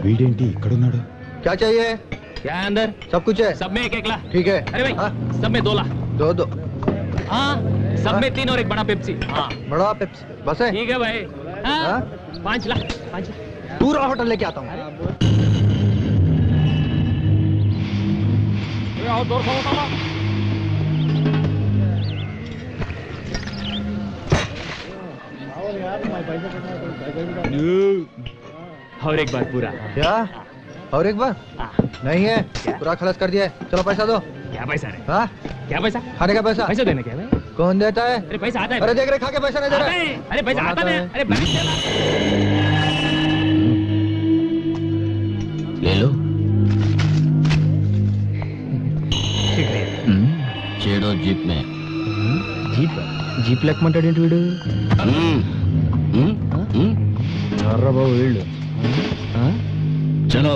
వీడేంటి ఇక్కడున్నాడు? क्या चाहिए? क्या है अंदर? सब कुछ है. सब में एक एक ला. ठीक है. अरे भाई सब में 2 ला. दो. हाँ सब में 3 और एक बड़ा पेप्सी. हाँ बड़ा पेप्सी बस है. ठीक है भाई. 5 ला. पूरा होटल लेके आता हूँ. और एक बार पूरा. क्या? और एक बार? नहीं है, पूरा खलास कर दिया है. चलो पैसा दो. क्या पैसा रे? हाँ? क्या पैसा? खाने का पैसा. पैसा देने क्या भाई? कौन देता है? अरे पैसा आता है. अरे देख रहे खा के पैसा नहीं दे रहा है. अरे पैसा आता है. अरे ले लो. చేడో జీప్ మే. జీప్ లెక్కమంటాడేంటి వీడు? ఎర్ర బాబు వీళ్ళు. చలో.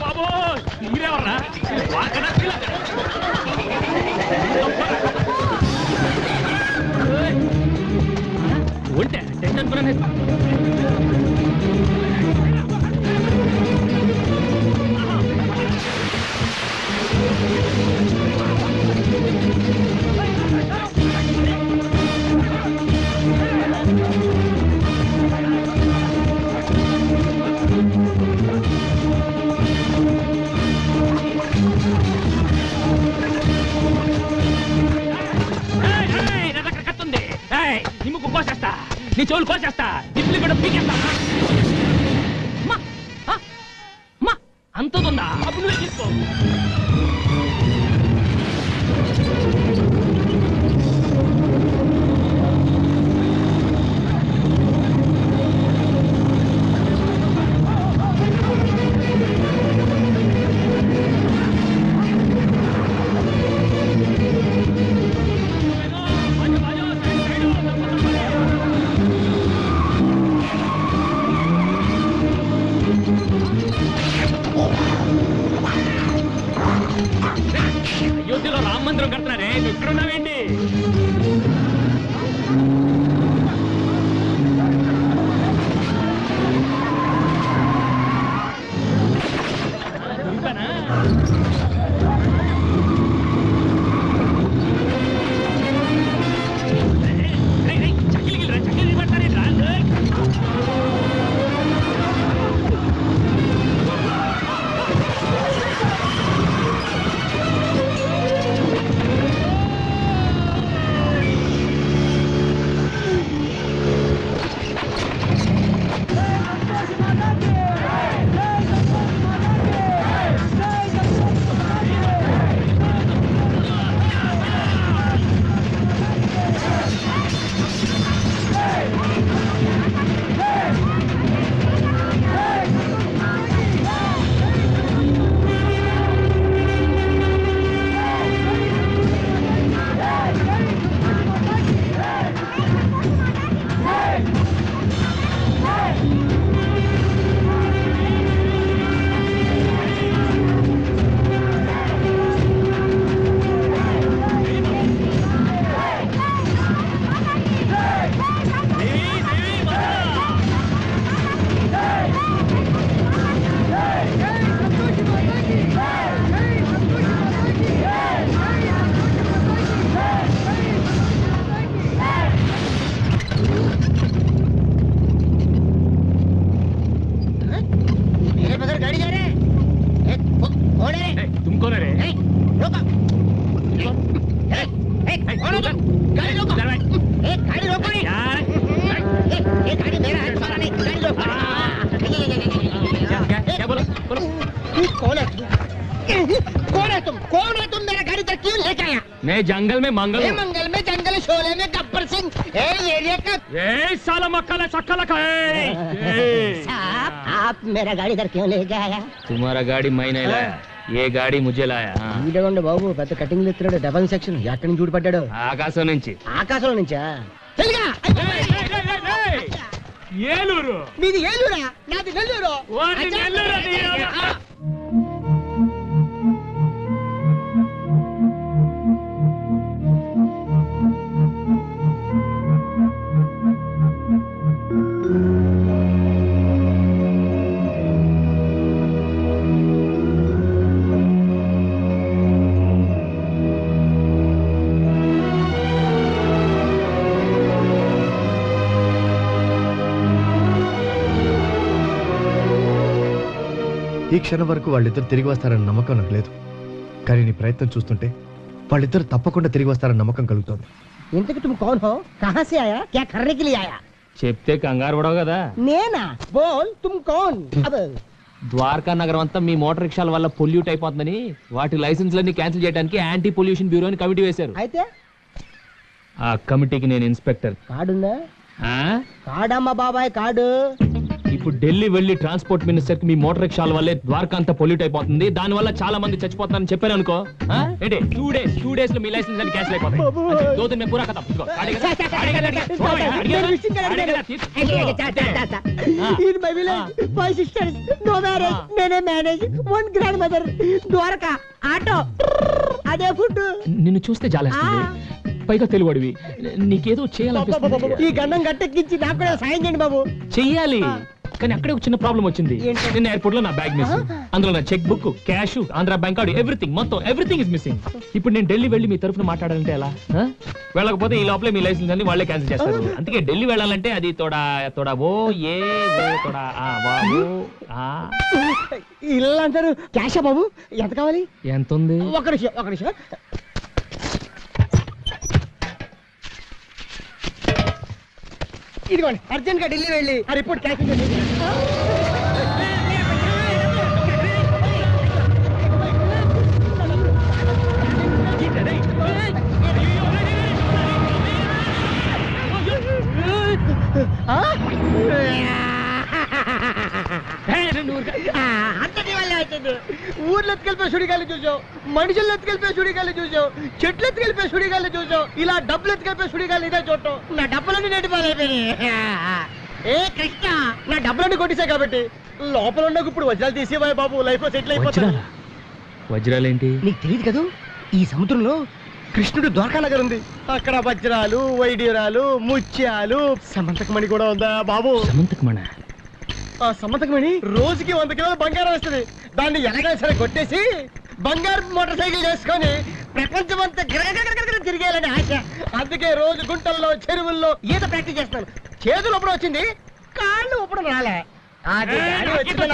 బాబు మీరేవర్రా? ఉంటే టెన్షన్ కూడా నిమ్ముకు కోసేస్తా, నీ చెవులు కోసేస్తా, ఇడ్లీ కూడా పీకేస్తా. అంతుందా? అప్పుడు నువ్వే తీసుకో. అయోధ్యలో రామ మందిరం కడుతున్నారే, నువ్వు ఇక్కడ ఉన్నావేంటి? చక్కెలు పడతారేట్రా? गाड़ी रोको ए गाड़ी रोको यार ये गाड़ी मेरा है साला नहीं गाड़ी रोको क्या बोलो बोलो कौन है तुम मेरा गाड़ी तक क्यों लेके आया मैं जंगल में मंगल ये मंगल में जंगल शोले में गब्बर सिंह ए एरिया का ए साला मक्खला चक्कला साहब आप मेरा गाड़ी इधर क्यों लेके आया तुम्हारा गाड़ी मैं नहीं लाया ये गाड़ी मुझे लाया వీడేవండి బాబు పెద్ద కటింగ్ ఎత్తున్నాడు డబల్ సెక్షన్ ఎక్కడి నుంచి చూడపడ్డాడు ఆకాశం నుంచి ఆకాశంలో నుంచా తెలుగా ఏలూరు మీది ఏలూరా నాది నెల్లూరు ఈ క్షణం వరకు వాళ్ళిద్దరు తిరిగి వస్తారన్న నమ్మకం నాకు లేదు, కానీ నీ ప్రయత్నం చూస్తుంటే వాళ్ళిద్దరు తప్పకుండా తిరిగి వస్తారన్న నమ్మకం కలుగుతోంది. ఇంతకి तुम कौन हो कहां से आया क्या करने के लिए आया చెప్తే కంగారు పడవు కదా. నేనా బోల్ तुम कौन अब ద్వారకా నగరం అంతా మీ మోటార్ రిక్షాల వల్ల పొల్యూట్ అయిపోతుందని వాటి లైసెన్స్లన్నీ క్యాన్సిల్ చేయడానికి యాంటీ పొల్యూషన్ బ్యూరోని కమిటీ వేశారు. అయితే ఆ కమిటీకి నేను ఇన్స్పెక్టర్. కార్డుందా ఆ? కార్డమ్మా బాబాయ్ కార్డు ఇప్పుడు ఢిల్లీ వెళ్లి ట్రాన్స్పోర్ట్ మినిస్టర్ కి మీ మోటార్ రిక్షాల వల్లే ద్వారకా అంతా పొల్యూట్ అయిపోతుంది, దాని వల్ల చాలా మంది చచ్చిపోతున్నారని చెప్పాను అనుకో. ఏంటి 2 days లో మీ లైసెన్స్ అన్ని క్యాన్సిల్ అయిపోతాయి. దో దిన్ మే పూరా ఖతం. ఇదిగో, అడిగేదా? In my village, 5 sisters, no marriage, నేనే మేనేజ్, 1 grandmother, ద్వారకా, ఆటో, అదే ఫుడ్. నిన్ను చూస్తే జాలేస్తుంది, పైగా తెలుగుడివి, నీకేదో చేయాలనిపిస్తుంది. ఈ గండం గట్టెక్కించి నాకు కూడా సాయం చేయండి బాబు. చెయ్యాలి, కానీ అక్కడే ఒక చిన్న ప్రాబ్లం వచ్చింది. నిన్న ఎయిర్పోర్ట్ లో నా బ్యాగ్ మిస్, అందులో నా cheque book, cash, Andhra bank card, everything is missing. ఇప్పుడు నేను ఢిల్లీ వెళ్ళి మీ తరఫున మాట్లాడాలంటే ఎలా? వెళ్ళకపోతే ఈ లోపలే మీ లైసెన్స్ అన్ని వాళ్ళే క్యాన్సిల్ చేస్తారు. అందుకే ఢిల్లీ వెళ్ళాలంటే అది తోడా తోడా ఓ ఏ తోడా ఇల్లు అంటారు. క్యాషా బాబు ఎంత కావాలి? ఎంత ఉంది? ఒక నిమిషం ఇదిగోండి, అర్జెంట్ గా ఢిల్లీ వెళ్ళి ఆ రిపోర్ట్ క్యాన్సిల్ చేయండి. అంతటి వల్లే వచ్చింది. ఊర్లో ఎత్తుకెళ్ళిపోయి సుడిగాలి చూసావు, మనుషులు ఎత్తుకెళ్ళిపోయి సుడిగాలి చూసావు, చెట్లు ఎత్తుకెళ్ళిపోయి సుడిగాలి చూసావు, ఇలా డబ్బులు ఎత్తుకెళ్ళిపోయి సుడిగాలి ఇదే చూడటం. నా డబ్బులన్నీ నెట్టి పాలైపోయినాయి. ఏ కృష్ణ, నా డబ్బులన్నీ కొట్టేశాయి కాబట్టి లోపల ఉన్న ఇప్పుడు వజ్రాలు తీసేవాయి బాబు, లైఫ్ లో సెటిల్ అయిపోతా. వజ్రాలేంటి? నీకు తెలియదు కదా, ఈ సముద్రంలో కృష్ణుడు ద్వారకా నగర్ ఉంది. అక్కడ వజ్రాలు, వైడ్యూరాలు, ముత్యాలు, సమంతకమణి కూడా ఉందా బాబు? సమంతకమణ? ఆ సమంతకమణి రోజుకి 100 కిలోల బంగారం వస్తుంది. దాన్ని ఎలాగైనా సరే కొట్టేసి బంగారు మోటార్ సైకిల్ చేసుకొని ప్రపంచం అంతా గిరగిర తిరిగేయాలని ఆశ. అందుకే రోజు గుంటల్లో, చెరువుల్లో ఈత ప్రాక్టీస్ చేస్తాను. చేతులు అప్పుడు వచ్చింది, కాళ్ళు అప్పుడు రాలే. అది గాడి వచ్చింది.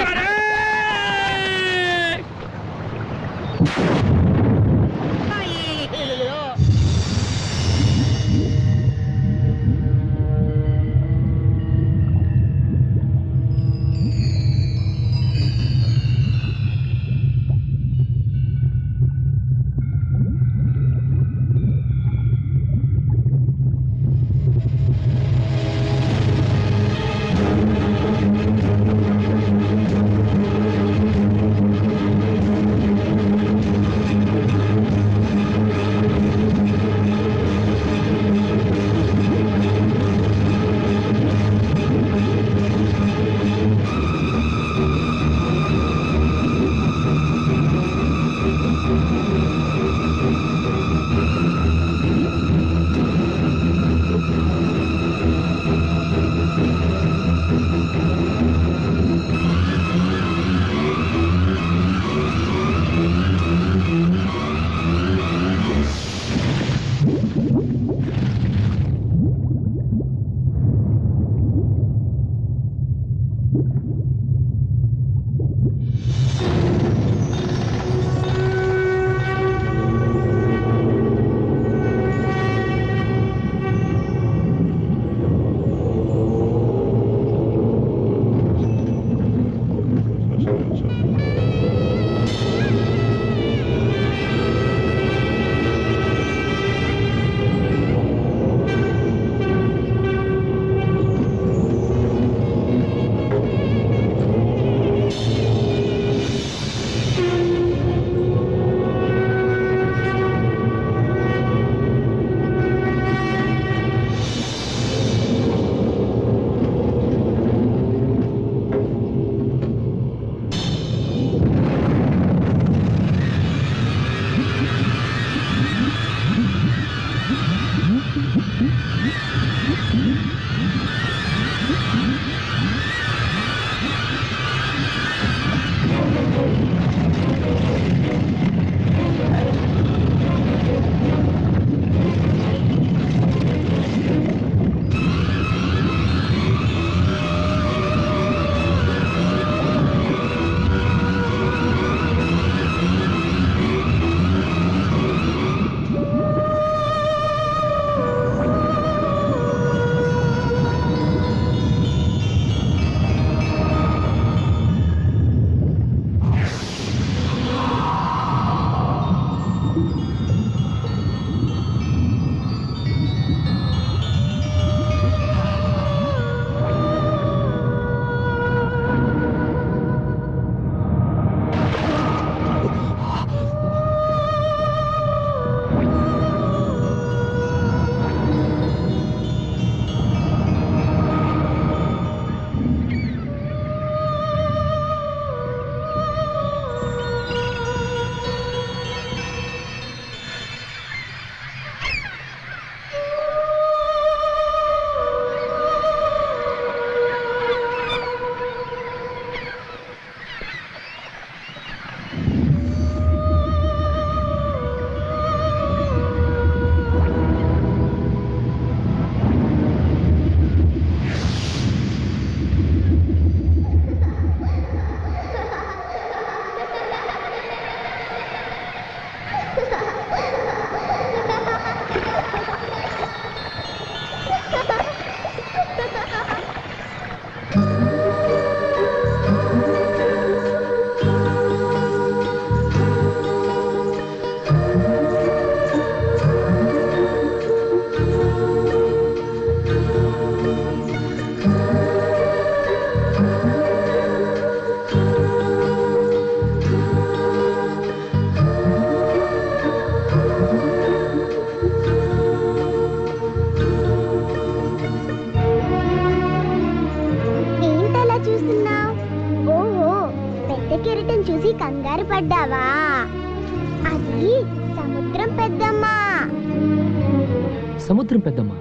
సముద్రం పెద్దమ్మ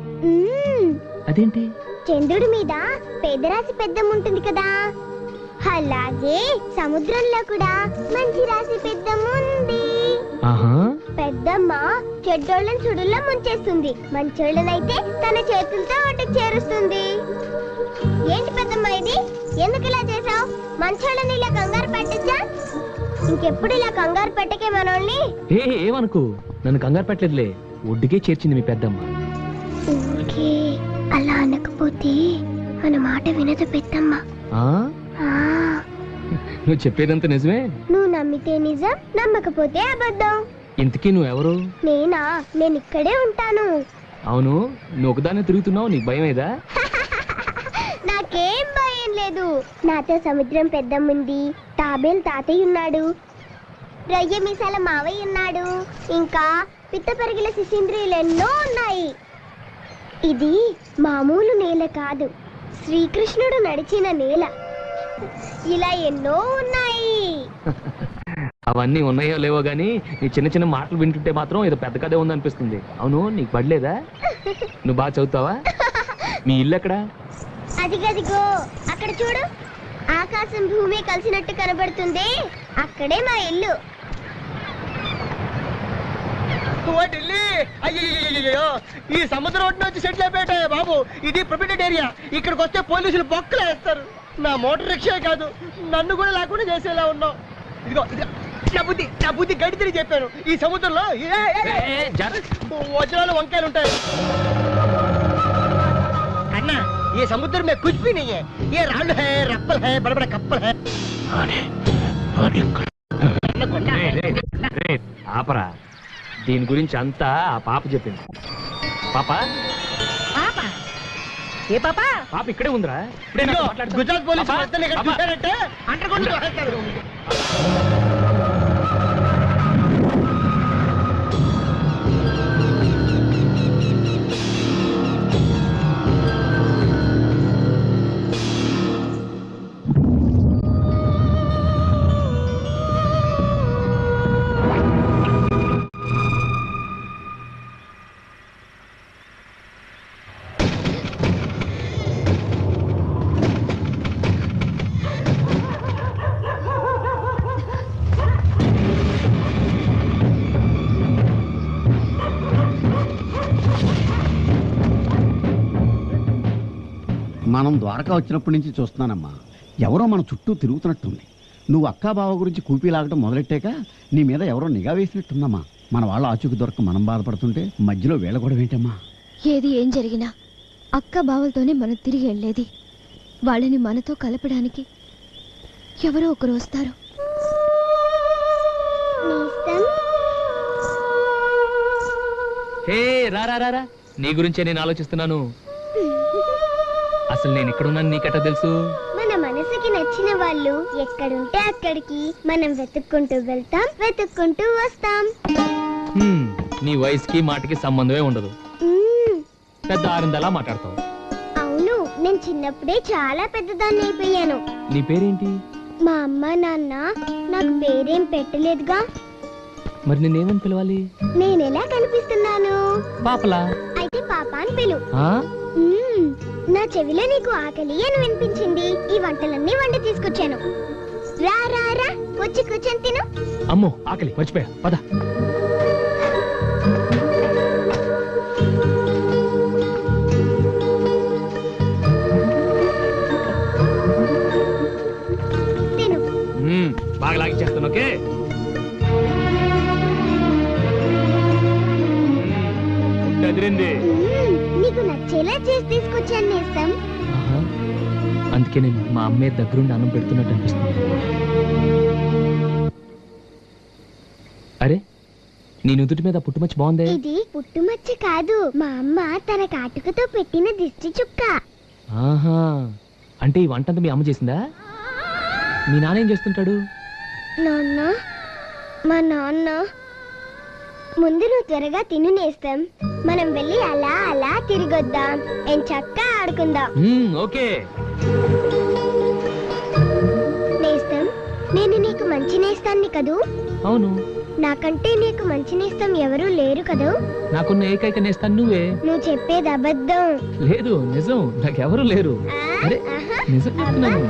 అదేంటి? చంద్రుడి మీద పెద్దరాశి పెద్దమ్మ ఉంటుంది కదా, అలాగే సముద్రంలో కూడా మంచి రాశి పెద్దమ్మ ఉంది. పెద్దమ్మ చెడ్డోళ్ళని సుడుల్లో ముంచేస్తుంది, మంచోళ్ళనైతే తన చేతులతో ఒడ్డుకు చేరుస్తుంది. ఏంటి పెద్దమ్మ ఇది? ఎందుకు ఇలా చేసావు? మంచోళ్ళని ఇలా కంగారు పెట్టచ్చా? ఇంకెప్పుడు ఇలా కంగారు పెట్టకే మనోళ్ళని. ఏమనుకో, నన్ను కంగారు పెట్టలేదులే, ఒడ్డుకే చేర్చింది మీ పెద్దమ్మ. ఓకే, అలా అనకపోతే మన మాట వినదు పెద్దమ్మ. నువ్వు చెప్పేదంతా నిజమే? నువ్వు నమ్మితే నిజం, నమ్మకపోతే అబద్ధం. ఇంతకీ నువ్వెవరు? నేనా? నేను ఇక్కడే ఉంటాను. అవును, నువ్వు ఒకదాన్ని తిరుగుతున్నావు, నీకు భయం ఏదా? నాకేం భయం లేదు. నాతో సముద్రం పెద్దమ్ముంది, తాబేలు తాతయ్య ఉన్నాడు, రొయ్య మీసాల మావయ్య ఉన్నాడు, ఇంకా పిత్త పెరిగిల శిశీంద్రియులు ఎన్నో ఉన్నాయి. ఇది మామూలు నేల కాదు, శ్రీకృష్ణుడు నడిచిన నేల. ఇలా ఎన్నో ఉన్నాయి. అవన్నీ ఉన్నాయో లేవో గానీ నీ చిన్న చిన్న మాటలు వింటుంటే మాత్రం ఏదో పెద్ద కథ ఉందనిపిస్తుంది. అవును, నీకు పడలేదా? నువ్వు బాగా చదువుతావా? మీ ఇల్లు ఎక్కడా? అదిగదిగో అక్కడ చూడు, ఆకాశం భూమి కలిసినట్టు కనబడుతుంది, అక్కడే మా ఇల్లు. అయ్యో, ఈ సముద్రం ఒడ్డున వచ్చి సెటిల్ అయిపోయాయి బాబు. ఇది ప్రొటెక్టెడ్ ఏరియా, ఇక్కడికి వస్తే పోలీసులు బొక్కలు వేస్తారు. నా మోటార్ రిక్షా కాదు, నన్ను కూడా లేకుండా చేసేలా ఉన్నావు. ఇదిగో నా బుద్ధి గడి తిరిగి చెప్పాను. ఈ సముద్రంలో వజ్రాలు వంకాయలు ఉంటాయి అన్నా. ఈ సముద్రం में कुछ भी नहीं है, ये राళ్ళు है, रप्पल है, बड़े बड़े कप्पल है. ఆపరా, దీని గురించి అంతా ఆ పాప చెప్పింది. పాప ఏ పాప? పాప ఇక్కడే ఉందిరా. గుజరాత్ పోలీసు చూసారంటే అంటర్గొండ. మనం ద్వారకా వచ్చినప్పటి నుంచి చూస్తున్నానమ్మా, ఎవరో మన చుట్టూ తిరుగుతున్నట్టుంది. నువ్వు అక్కా బావ గురించి కూపీ లాగటం మొదలెట్టాక నీ మీద ఎవరో నిఘా వేసినట్టుందమ్మా. మన వాళ్ళ ఆచూకు దొరక మనం బాధపడుతుంటే మధ్యలో వేళ కూడా ఏంటమ్మా? ఏది ఏం జరిగినా అక్క బావలతోనే మనం తిరిగి వెళ్ళేది. వాళ్ళని మనతో కలపడానికి ఎవరో ఒకరు వస్తారు. హే రా, నీ గురించే నేను ఆలోచిస్తున్నాను. అసలు నేను ఇక్కడున్నాను నీకెట్టా తెలుసు? మన మనసుకి నచ్చిన వాళ్ళు ఎక్కడుంటే అక్కడికి మనం వెతుక్కుంటూ వెళ్తాం, వెతుక్కుంటూ వస్తాం. నీ వయసుకి మాటకి సంబంధమే ఉండదు, పెద్ద ఆరిందలా మాట్లాడతావు. అవును, నేను చిన్నప్పుడే చాలా పెద్దదాన్ని అయిపోయాను. నీ పేరేంటి? మా అమ్మ నాన్న నాకు పేరేం పెట్టలేదుగా. మరి నేనేమని పిలవాలి? నేనెలా కనిపిస్తున్నాను? పాపలా. అయితే పాప అని పిలు. నా చెవిలో నీకు ఆకలి అని వినిపించింది, ఈ వంటలన్నీ వండి తీసుకొచ్చాను. రా రా రా, వచ్చి కూర్చొని తిను. అమ్మో ఆకలి, మర్చిపోయా, పద. తిను. బాగా లాగిచ్చేస్తాను, ఓకే? అదిరింది. నీకు నచ్చేలా చేసి తీసుకొచ్చాను నేస్తం. అందుకే నేను మా అమ్మే దగ్గరుండి అన్నం పెడుతున్నట్టు అనిపిస్తుంది. అరే, నీ నుదుటి మీద పుట్టుమచ్చ బాగుంది. ఇది పుట్టుమచ్చ కాదు, మా అమ్మ తన కాటుకతో పెట్టిన దిష్టి చుక్క. ఆహా, అంటే ఈ వంటంతా మీ అమ్మ చేసిందా? మీ నాన్న ఏం చేస్తుంటాడు? నాన్న, మా నాన్న. ముందు నువ్వు త్వరగా తిను నేస్తం, మనం వెళ్ళి అలా అలా తిరిగొద్దాం, చక్కగా ఆడుకుందాం. ఓకే నేస్తం, నేను నీకు మంచి నేస్తాన్ని కదూ? అవును, నాకంటే నీకు మంచి నేస్తం ఎవరూ లేరు కదూ. నాకున్న ఏకైక నేస్తాను నువ్వే. నువ్వు చెప్పేది అబద్ధం. లేదు, నిజం. నాకెవరు లేరు. అరే, నిజం చెప్తున్నాను.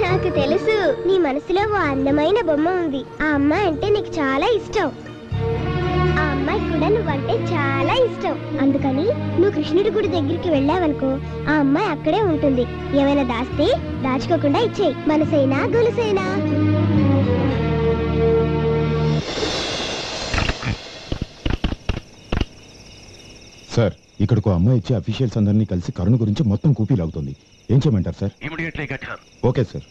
నాకు తెలుసు, నీ మనసులో ఓ అందమైన బొమ్మ ఉంది. ఆ అమ్మాయి అంటే నీకు చాలా ఇష్టం. ఆ అమ్మాయి కూడా నువ్వంటే చాలా ఇష్టం. అందుకని నువ్వు కృష్ణుడి గుడి దగ్గరికి వెళ్ళావనుకో, ఆ అమ్మాయి అక్కడే ఉంటుంది. ఏమైనా దాస్తే దాచుకోకుండా ఇచ్చేయి. మనసైనా గొలుసైనా. సార్, ఇక్కడికి అమ్మాయి ఇచ్చి అఫీషియల్స్ అందరినీ కలిసి కరుణ గురించి మొత్తం కూపీలు అవుతుంది. ఏం చేయమంటారు సార్? Okay sir.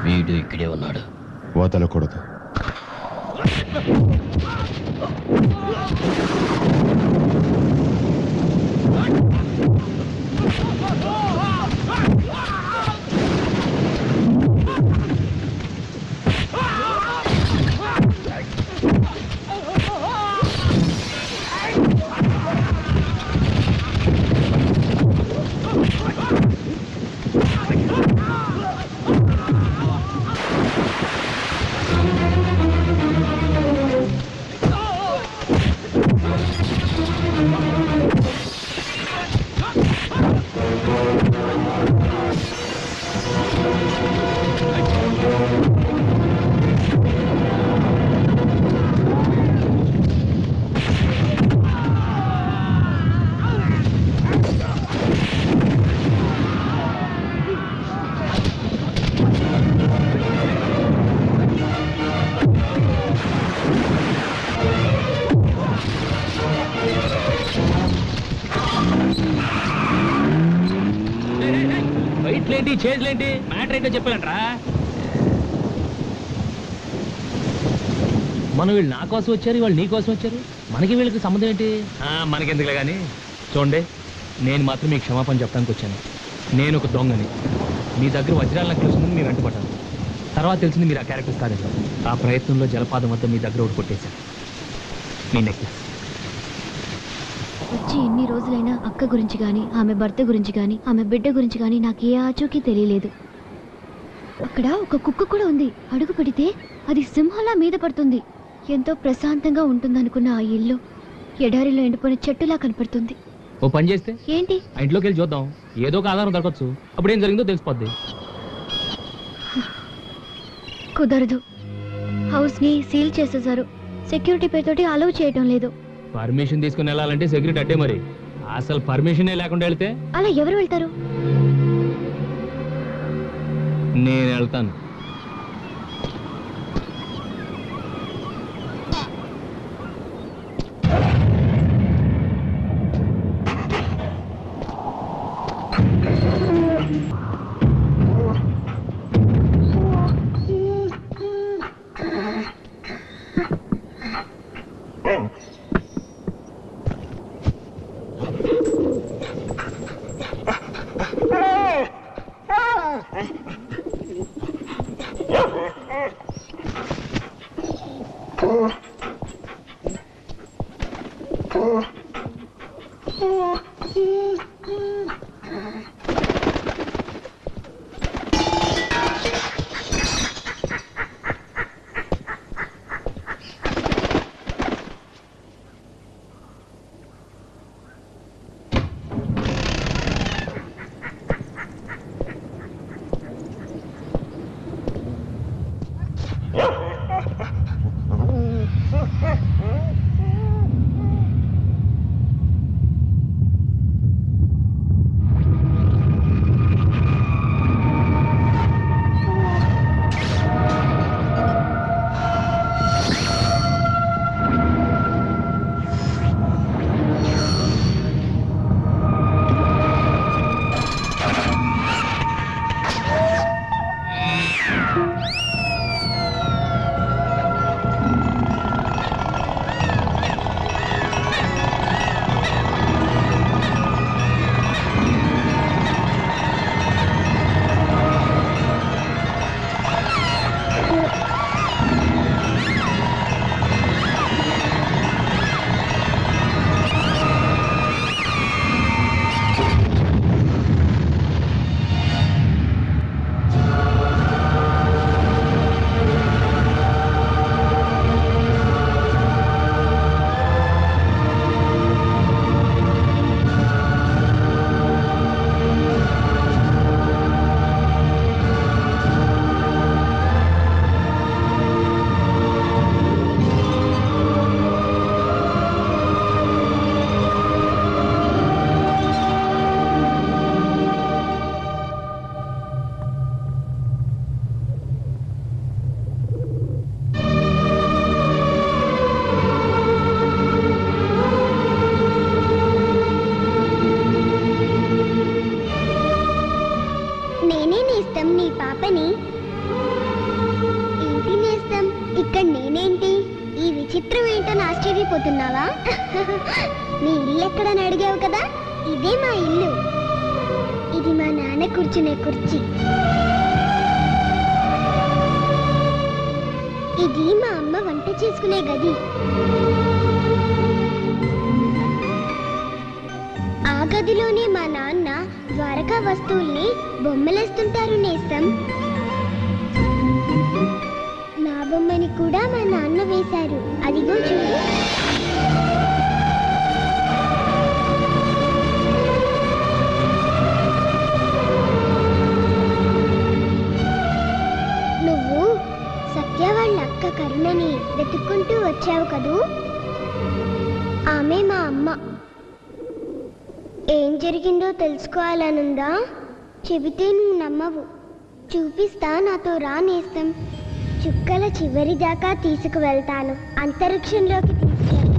వీడు ఇక్కడే ఉన్నాడు. వదలకూడదు. ఫైట్లేంటి, చేజ్లేంటి, మ్యాటర్ ఏంటో చెప్పాలంట్రా. మనం వీళ్ళు నా కోసం వచ్చారు, వాళ్ళు నీ కోసం వచ్చారు. మనకి వీళ్ళకి సంబంధం ఏంటి? మనకెందుకులే కానీ. చూడండి, నేను మాత్రం మీకు క్షమాపణ చెప్పడానికి వచ్చాను. నేను ఒక దొంగని. మీ దగ్గర వజ్రాల నెక్లెస్ ఉందని మీరు వెంటపడ్డాను. తర్వాత తెలిసింది మీరు ఆ క్యారెక్టర్స్ కాదని. ఆ ప్రయత్నంలో జలపాతం వద్ద మీ దగ్గర ఒకటి కొట్టేశాను, మీ నెక్లెస్. వచ్చి ఎన్ని రోజులైనా అక్క గురించి కానీ, ఆమె భర్త గురించి కానీ, ఆమె బిడ్డ గురించి కానీ నాకు ఏ ఆచూకీ తెలియలేదు. అక్కడ ఒక కుక్క కూడా ఉంది. అడుగు పెడితే అది సింహంలా మీద పడుతుంది. ఎంతో ప్రశాంతంగా ఉంటుందనుకున్న ఆ ఇల్లు ఎడారిలో ఎండిపోయిన చెట్టులా కనపడుతుంది. ఓ పని చేస్తే ఏంటి? ఆ ఇంట్లోకి వెళ్ళి చూద్దాం, ఏదో ఒక ఆధారం దొరకచ్చు. అప్పుడు ఏం జరిగిందో తెలిసిపోద్ది. కుదరదు. హౌస్ ని సీల్ చేసేసారు. సెక్యూరిటీ పేరుతోటి అలౌ చేయటం లేదు. పర్మిషన్ తీసుకుని వెళ్ళాలంటే సెక్యూరిటీ అట్టే. మరి అసలు పర్మిషనే లేకుండా వెళ్తే అలా ఎవరు వెళ్తారు? నేను వెళ్తాను. చెప్పని. ఏంటి నేస్తం, ఇక్కడ నేనేంటి? ఈ విచిత్రం ఏంటని ఆశ్చర్యపోతున్నావా? నీ ఇల్లు ఎక్కడని అడిగావు కదా, ఇదే మా ఇల్లు. ఇది మా నాన్న కూర్చునే కుర్చీ. ఇది మా అమ్మ వంట చేసుకునే గది. ఆ గదిలోనే మా నాన్న ద్వారకా వస్తువుల్ని బొమ్మలేస్తుంటారు నేస్తం. నా బొమ్మని కూడా మా నాన్న వేశారు, అదిగో చూడు. నువ్వు సత్య వాళ్ళ అక్క కరుణని వెతుక్కుంటూ వచ్చావు కదూ, ఆమె మా అమ్మ. ఏం జరిగిందో తెలుసుకోవాలనుందా? చెబితే నువ్వు నమ్మవు. చూపిస్తా, నాతో రా నేస్తం. చుక్కల చివరి దాకా తీసుకువెళ్తాను, అంతరిక్షంలోకి తీసుకెళ్తాను.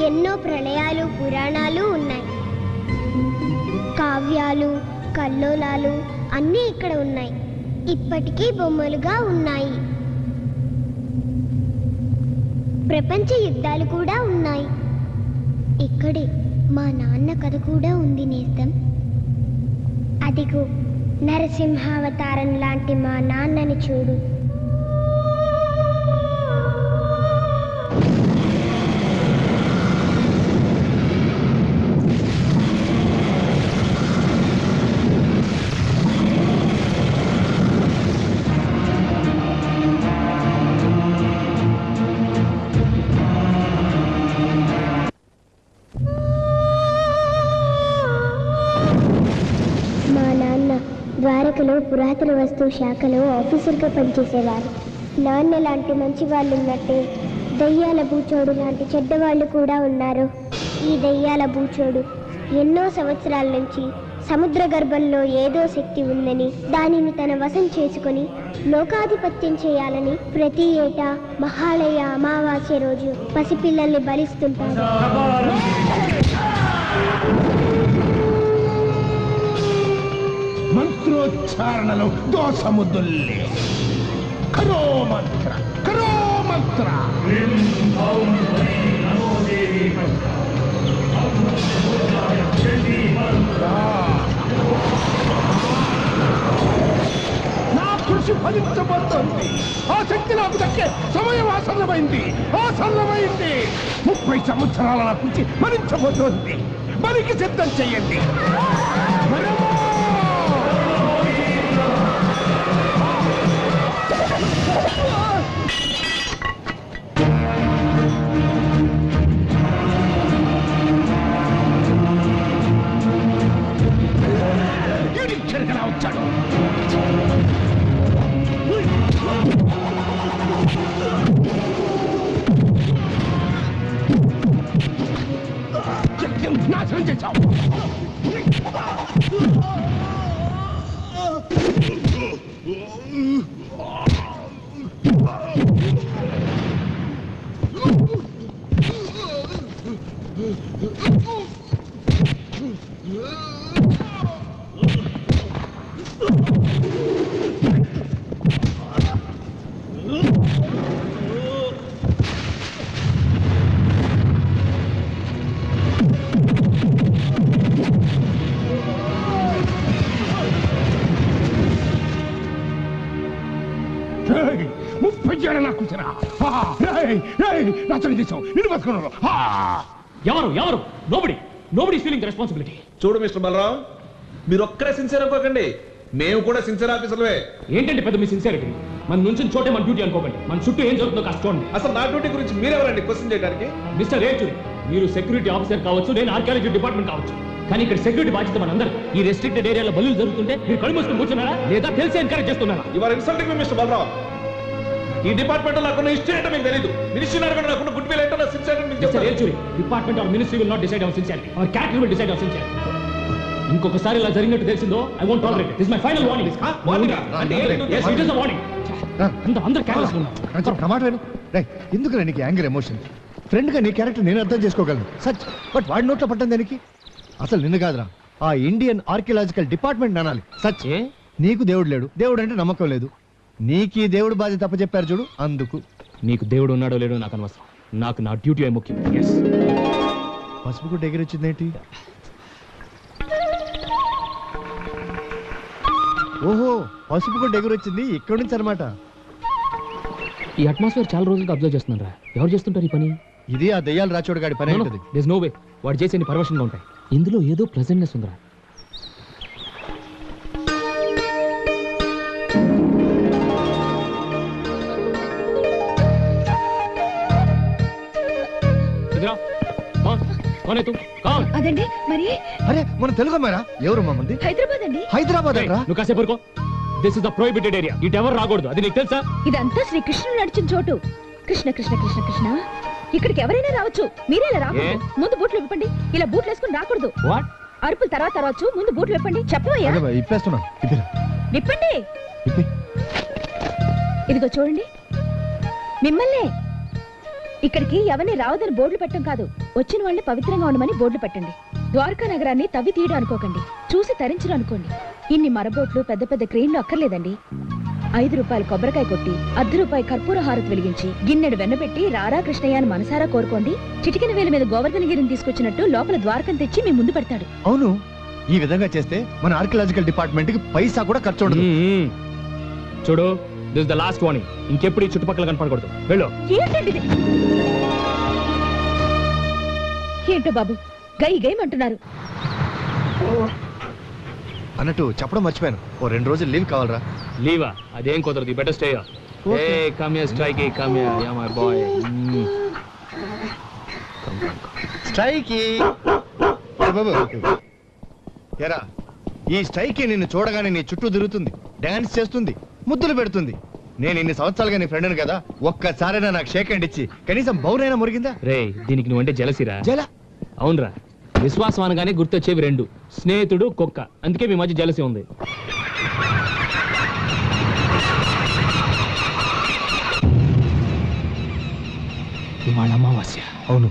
ఎన్నో ప్రళయాలు పురాణాలు ఉన్నాయి. కావ్యాలు కల్లోలాలు అన్నీ ఇక్కడ ఉన్నాయి. ఇప్పటికీ బొమ్మలుగా ఉన్నాయి. ప్రపంచ యుద్ధాలు కూడా ఉన్నాయి. ఇక్కడే మా నాన్న కథ కూడా ఉంది నేస్తం. అదిగో నరసింహావతారం లాంటి మా నాన్నని చూడు. ద్వారకలో పురాతన వస్తువు శాఖలో ఆఫీసర్గా పనిచేసేవారు. నాన్న లాంటి మంచి వాళ్ళు ఉన్నట్టే దయ్యాల బూచోడు లాంటి చెడ్డవాళ్ళు కూడా ఉన్నారు. ఈ దయ్యాల బూచోడు ఎన్నో సంవత్సరాల నుంచి సముద్ర గర్భంలో ఏదో శక్తి ఉందని, దానిని తన వశం చేసుకొని లోకాధిపత్యం చేయాలని ప్రతి ఏటా మహాలయ అమావాస్య రోజు పసిపిల్లల్ని బలిస్తుంటారు. మంత్రోచ్చారణలో దోషముద్దుల్లే. కరో మంత్ర కరో మంత్ర. నా కృషి ఫలించబోతోంది. ఆ శక్తి నాకు దక్కే సమయం ఆసన్నమైంది. 30 సంవత్సరాల నా కృషి ఫలించబోతోంది. బలికి సిద్ధం చెయ్యండి. రాజ్యం నాశనం చేశావు. ఎవరు ఎవరు నోబడి ఫీలింగ్ రెస్పాన్సిబిలిటీ. చూడు మిస్టర్ బలరాం, మీరు ఒక్కరే సిన్సియర్ అనుకోకండి, మేము కూడా సిన్సియర్ ఆఫీసర్లే. ఏంటంటే పెద్ద మీ సిన్సియారిటీ? మన నుంచి చోటే మన డ్యూటీ అనుకోకండి. మన చుట్టూ ఏం జరుగుతుందో కాస్త చూడండి. అసలు నా డ్యూటీ గురించి మీరెవరండి క్వశ్చన్ చేయడానికి? మిస్టర్ రేచూరి, మీరు సెక్యూరిటీ ఆఫీసర్ కావచ్చు, నేను ఆర్కియాలజీ డిపార్ట్మెంట్ కావచ్చు, కానీ ఇక్కడ సెక్యూరిటీ బాధ్యత మనందరూ. ఈ రెస్ట్రిక్టెడ్ ఏరియాలో బలులు జరుగుతుంటే మీరు కళ్ళు మూసుకొని కూర్చున్నారా లేదా తెలిసి ఎంకరేజ్ చేస్తున్నారా? You are insulting me mister Balram. ఈ డిపార్ట్మెంట్ లో నాకున్న హిస్టరీ ఏంటో మీకు తెలియదు. మినిస్ట్రీ అడగండి, నాకున్న గుడ్ విల్ ఏంటో నా సిన్సియారిటీ మీకు చెప్తాను. Rechuri, department or ministry will not decide our sincerity. Our character will decide our sincerity. ఇంకొకసారి ఇలా జరిగినట్టు తెలిసిందో I won't tolerate. This my final warning. అంటే yes, it is a warning. అందరూ కేర్లెస్ ఉన్నారు. టమాటో ఎందుకు నీకు యాంగర్ ఎమోషన్? ఫ్రెండ్ గా నీ క్యారెక్టర్ నేను అర్థం చేసుకోగలను సచ్, బట్ వాడి నోట్లో పట్టం దానికి. అసలు నిన్ను కాదురా, ఆ ఇండియన్ ఆర్కియలాజికల్ డిపార్ట్మెంట్ అనాలి. సచ్, నీకు దేవుడు లేడు, దేవుడు అంటే నమ్మకం లేదు. నీకు ఈ దేవుడు బాధ్యత తప్ప చెప్పారు చూడు, అందుకు. నీకు దేవుడు ఉన్నాడో లేడో నాకు అనవసరం. నాకు నా డ్యూటీ అయి ముఖ్యం. పసుపు గుడ్డ ఎగిరొచ్చిందేంటి? ఓహో, పసుపు గుడ్డ ఎగురొచ్చింది ఇక్కడి నుంచి అనమాట. ఈ అట్మాస్ఫియర్ చాలా రోజులుగా అబ్జర్వ్ చేస్తున్నారా? ఎవరు చేస్తుంటారు ఈ పని? ఇది ఆ దయ్యాలు రాచోడు గాడి పని. దేర్ నో వే వాడు చేసేది పర్వర్షన్ గా ఉంటాయి. ఇందులో ఏదో ప్రెజెంట్నెస్ ఉందిరా. అదండి మరి. అరే మన తెలుగు అమ్మారా? ఎవరు మంది? హైదరాబాద్ అండి. హైదరాబాద్ అంటారా? నువ్వు కాసేపు ఊరుకో. This is the prohibited area. ఇటు ఎవరు రాకూడదు, అది నీకు తెలుసా? ఇదంతా శ్రీకృష్ణుడు నడిచిన చోటు. కృష్ణ కృష్ణ కృష్ణ కృష్ణ. ఇక్కడికి ఎవరైనా రావచ్చు, మీరే ఇలా రాకూడదు. ముందు బూట్లు విప్పండి. ఇలా బూట్లు వేసుకుని రాకూడదు. అరుపులు తర్వాత రావచ్చు, ముందు బూట్లు విప్పండి. చెప్పవయ్యా. ఇప్పేస్తున్నా. విప్పండి. ఇదిగో చూడండి, మిమ్మల్నే. ఇక్కడికి ఎవరిని రావదని బోర్డులు పెట్టడం కాదు, వచ్చిన వాళ్ళని పవిత్రంగా ఉండమని బోర్డులు పెట్టండి. ద్వారకా నగరాన్ని తవ్వి తీయడం అనుకోకండి, చూసి తరించడం అనుకోండి. ఇన్ని మరబోట్లు, పెద్ద పెద్ద క్రెయిన్లు అక్కర్లేదండి. 5 రూపాయలు కొబ్బరికాయ కొట్టి, ₹1 కర్పూర హారతి వెలిగించి, గిన్నెడు వెన్నబెట్టి రారా కృష్ణయ్య అని మనసారా కోరుకోండి. చిటికిన వేల మీద గోవర్ధనగిరిని తీసుకొచ్చినట్టు లోపల ద్వారకం తెచ్చి మీ ముందు పెడతాడు. అవును, ఈ విధంగా చేస్తే మన ఆర్కియలాజికల్ డిపార్ట్మెంట్ కి పైసా కూడా ఖర్చు ఉండదు. చూడు, దిస్ ద లాస్ట్ వార్నింగ్. ఇంకెప్పుడు ఈ చుట్టుపక్కల కనపడకూడదు. వెళ్ళు. ఏంటో బాబు, గై గైమంటున్నారు. అన్నట్టు చెప్పడం మర్చిపోయాను, ఓ 2 రోజులు లీవ్ కావాలరా. లీవా? అదేం కుదరదు. Better stay. Hey, come here, Strikey, come here. Yeah, my boy. Strikey. బాబు ఎరా, ఈ స్ట్రైకీ నిన్ను చూడగానే నీ చుట్టూ తిరుగుతుంది, డాన్స్ చేస్తుంది, ముద్దులు పెడుతుంది. నేను ఇన్ని సంవత్సరాలుగా నీ ఫ్రెండ్ కదా, ఒక్కసారైనా నాకు షేక్ హ్యాండ్ ఇచ్చి కనీసం బౌరైనా మురిగిందా? రే, దీనికి నువ్వంటే జలసిరా? జల? అవునరా. విశ్వాసం అనగానే గుర్తొచ్చేవి 2, స్నేహితుడు, కుక్క. అందుకే మీ మధ్య జలసి ఉంది. ఇవాళ అమావాస్య. అవును.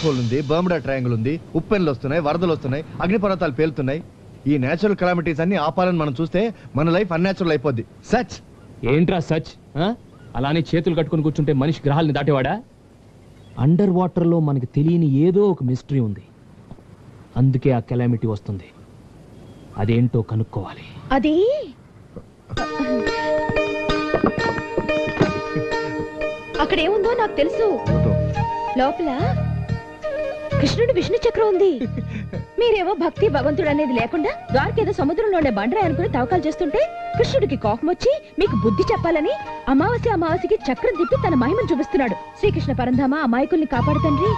హోల్ ఉంది, బర్ముడా ట్రయాంగిల్ ఉంది, ఉప్పెన్లు వస్తున్నాయి, వరదలు వస్తున్నాయి, అగ్నిపర్వతాలు పేలుతున్నాయి. ఈ నేచురల్ కెలామిటీస్ అన్ని ఆపాలని మనం చూస్తే మన లైఫ్ అన్యాచురల్ అయిపోద్ది. సచ్ ఏంట్రా సచ్? అలానే చేతులు కట్టుకుని కూర్చుంటే మనిషి గ్రహాలని దాటేవాడా? అండర్ వాటర్లో మనకి తెలియని ఏదో ఒక మిస్టరీ ఉంది. అందుకే ఆ కెలామిటీ వస్తుంది. అదేంటో కనుక్కోవాలి. అది అక్కడ ఏముందో నాకు తెలుసు. లోపల కృష్ణుడు విష్ణు చక్రం ఉంది. మీరేమో భక్తి భగవంతుడు అనేది లేకుండా ద్వారకేదో సముద్రంలో ఉండే బండరాయి అనుకుని తవ్వకాలు చేస్తుంటే కృష్ణుడికి కోపం వచ్చి మీకు బుద్ధి చెప్పాలని అమావాస్యకి చక్రం తిప్పి తన మహిమను చూపిస్తున్నాడు. శ్రీకృష్ణ పరంధామ అమాయకుల్ని కాపాడు తండ్రి.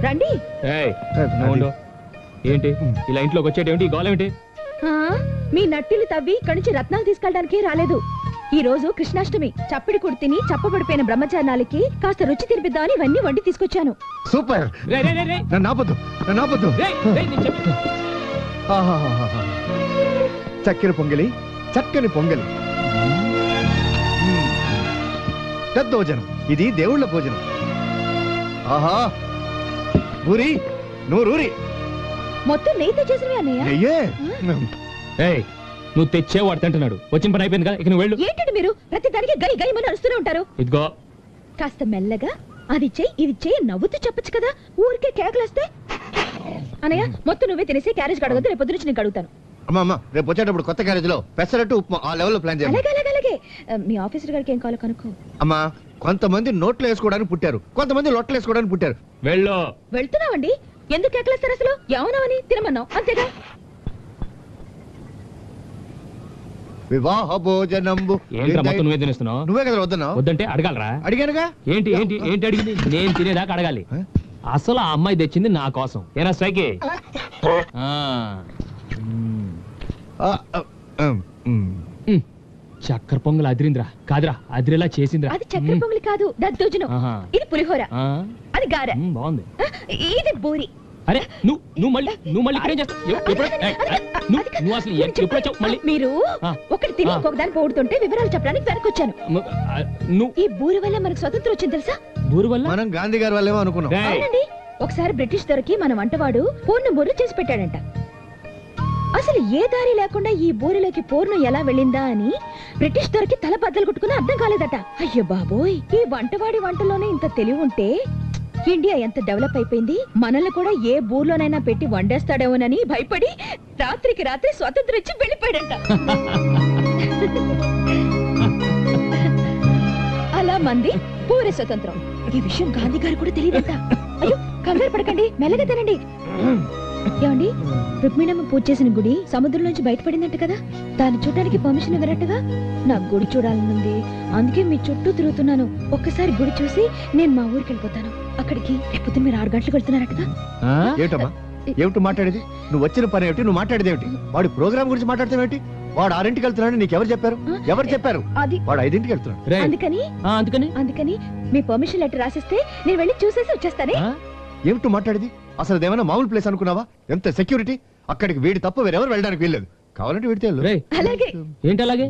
రండి. ఏంటి ఇలా ఇంట్లోకి వచ్చేటేంటి? ఈ గోళం ఏంటి? మీ నట్టిలు తవ్వి ఇక్కడి నుంచి రత్నాలు తీసుకెళ్ళడానికి రాలేదు. ఈ రోజు కృష్ణాష్టమి. చప్పిడి కుర్తిని చప్పబడిపోయిన బ్రహ్మచారాలకి కాస్త రుచి తినిపిద్దామని ఇవన్నీ వండి తీసుకొచ్చాను. సూపర్. చక్కెర పొంగలి, చక్కని పొంగలి, భోజనం. ఇది దేవుళ్ళ భోజనం. ఆహా ఊరి నూరూరి మొత్తం నెయ్యితో చేసినవి అన్నయ్య. నువ్వు తెచ్చే వాడు తింటున్నాడు. వచ్చిన పని అయిపోయింది కదా, ఇక నువ్వు వెళ్ళు. ఏంటండి మీరు ప్రతి దానికి గై గై మని అరుస్తూనే ఉంటారు. ఇదిగో కాస్త మెల్లగా అది చెయ్యి ఇది చెయ్యి నవ్వుతూ చెప్పొచ్చు కదా. ఊరికే కేకలేస్తే. అన్నయ్య మొత్తం నువ్వే తినేసి క్యారేజ్ కడగద్దు. రేపు పొద్దున నేను కడుగుతాను. అమ్మా రేపు వచ్చేటప్పుడు కొత్త క్యారేజ్ లో పెసరట్టు ఉప్మా ఆ లెవెల్లో ప్లాన్ చేయాలి. అలాగే మీ ఆఫీసర్ గారికి ఏం కావాలో కనుక్కో. అమ్మా కొంతమంది నోట్లు వేసుకోవడానికి పుట్టారు, కొంతమంది లొట్టలు వేసుకోవడానికి పుట్టారు. వెళ్తున్నావండి. ఎందుకు కేకలేస్తారు అసలు? ఏమన్నావని తినమన్నావు అంతేగా. వివాహ భోజనంబు. నువ్వే తినేస్తున్నావు. నువ్వే కదా వద్దన్నావు. వద్దంటే అడగాలరా? అడిగానుగా. ఏంటి ఏంటి ఏంటి అడిగింది? నేను తినేదాకా అడగాలి. అసలు ఆ అమ్మాయి తెచ్చింది నా కోసం. ఏనా స్ట్రైకి? చక్కెర పొంగల్ అదిరింద్రా. కాదురా అదిరేలా చేసిందిరా. అది చక్కెర పొంగలి కాదు, దద్దోజనం. ఇది పులిహోర, అది గారె, బాగుంది. ఇది బూరి. అరే నువ్వు మళ్ళీ ఇక్కడేం చేస్తావు? మీరు ఒకటి తిని ఇంకొక దాన్ని పోడుతుంటే వివరాలు చెప్పడానికి వెనకొచ్చాను. ఈ బూరి వల్ల మనకు స్వతంత్రం వచ్చింది తెలుసా? బూరి వల్ల? మనం గాంధీ గారి వల్లేమో అనుకున్నాం. అవునండి. ఒకసారి బ్రిటిష్ దొరికి మన వంటవాడు పూర్ణ బూరెలు చేసి పెట్టాడంట. అసలు ఏ దారి లేకుండా ఈ బూరెలోకి పూర్ణం ఎలా వెళ్ళిందా అని బ్రిటిష్ దొరికి తల బద్దలు కొట్టుకుని అర్థం కాలేదట. అయ్యో బాబోయ్, ఈ వంటవాడి వంటలోనే ఇంత తెలివి ఉంటే ఇండియా ఎంత డెవలప్ అయిపోయింది. మనల్ని కూడా ఏ బూర్లోనైనా పెట్టి వండేస్తాడేమోనని భయపడి రాత్రికి రాత్రి స్వాతంత్రం ఇచ్చి వెళ్ళిపోయాడంట. అలా మంది పూరే స్వతంత్రం. ఈ విషయం గాంధీ గారు కూడా తెలియదంట. అయ్యో కంగారు పడకండి, మెల్లగా తినండి. ఏమండి, రుక్మిణమ్మ పూజ చేసిన గుడి సముద్రం నుంచి బయటపడిందంట కదా. దాన్ని చూడడానికి పర్మిషన్ ఇవ్వరట్టుగా. నాకు గుడి చూడాలనుంది, అందుకే మీ చుట్టూ తిరుగుతున్నాను. ఒక్కసారి గుడి చూసి నేను మా ఊరికి వెళ్ళిపోతాను. అక్కడికి రేపు మీరు 6 గంటలకు వెళ్తున్నారట్టుగా. ఏమిటమ్మా ఏమిటి మాట్లాడేది? నువ్వు వచ్చిన పని ఏమిటి? నువ్వు మాట్లాడేది ఏమిటి? వాడి ప్రోగ్రామ్ గురించి మాట్లాడతావేమిటి? వాడు 6ంటికి వెళ్తున్నాడు నీకు ఎవరు చెప్పారు? ఎవరు చెప్పారు? అది వాడు 5ంటికి వెళ్తున్నాడు. అందుకని మీ పర్మిషన్ లెటర్ రాసిస్తే నేను వెళ్ళి చూసేసి వచ్చేస్తానే. ఏమిటో మాట్లాడేది? అసలు అదేమైనా మామూలు ప్లేస్ అనుకున్నావా? ఎంత సెక్యూరిటీ! అక్కడికి వీడి తప్ప వేరెవరు వెళ్ళడానికి వీల్లేదు. కావాలంటే వీడితే ఏంటి అలాగే?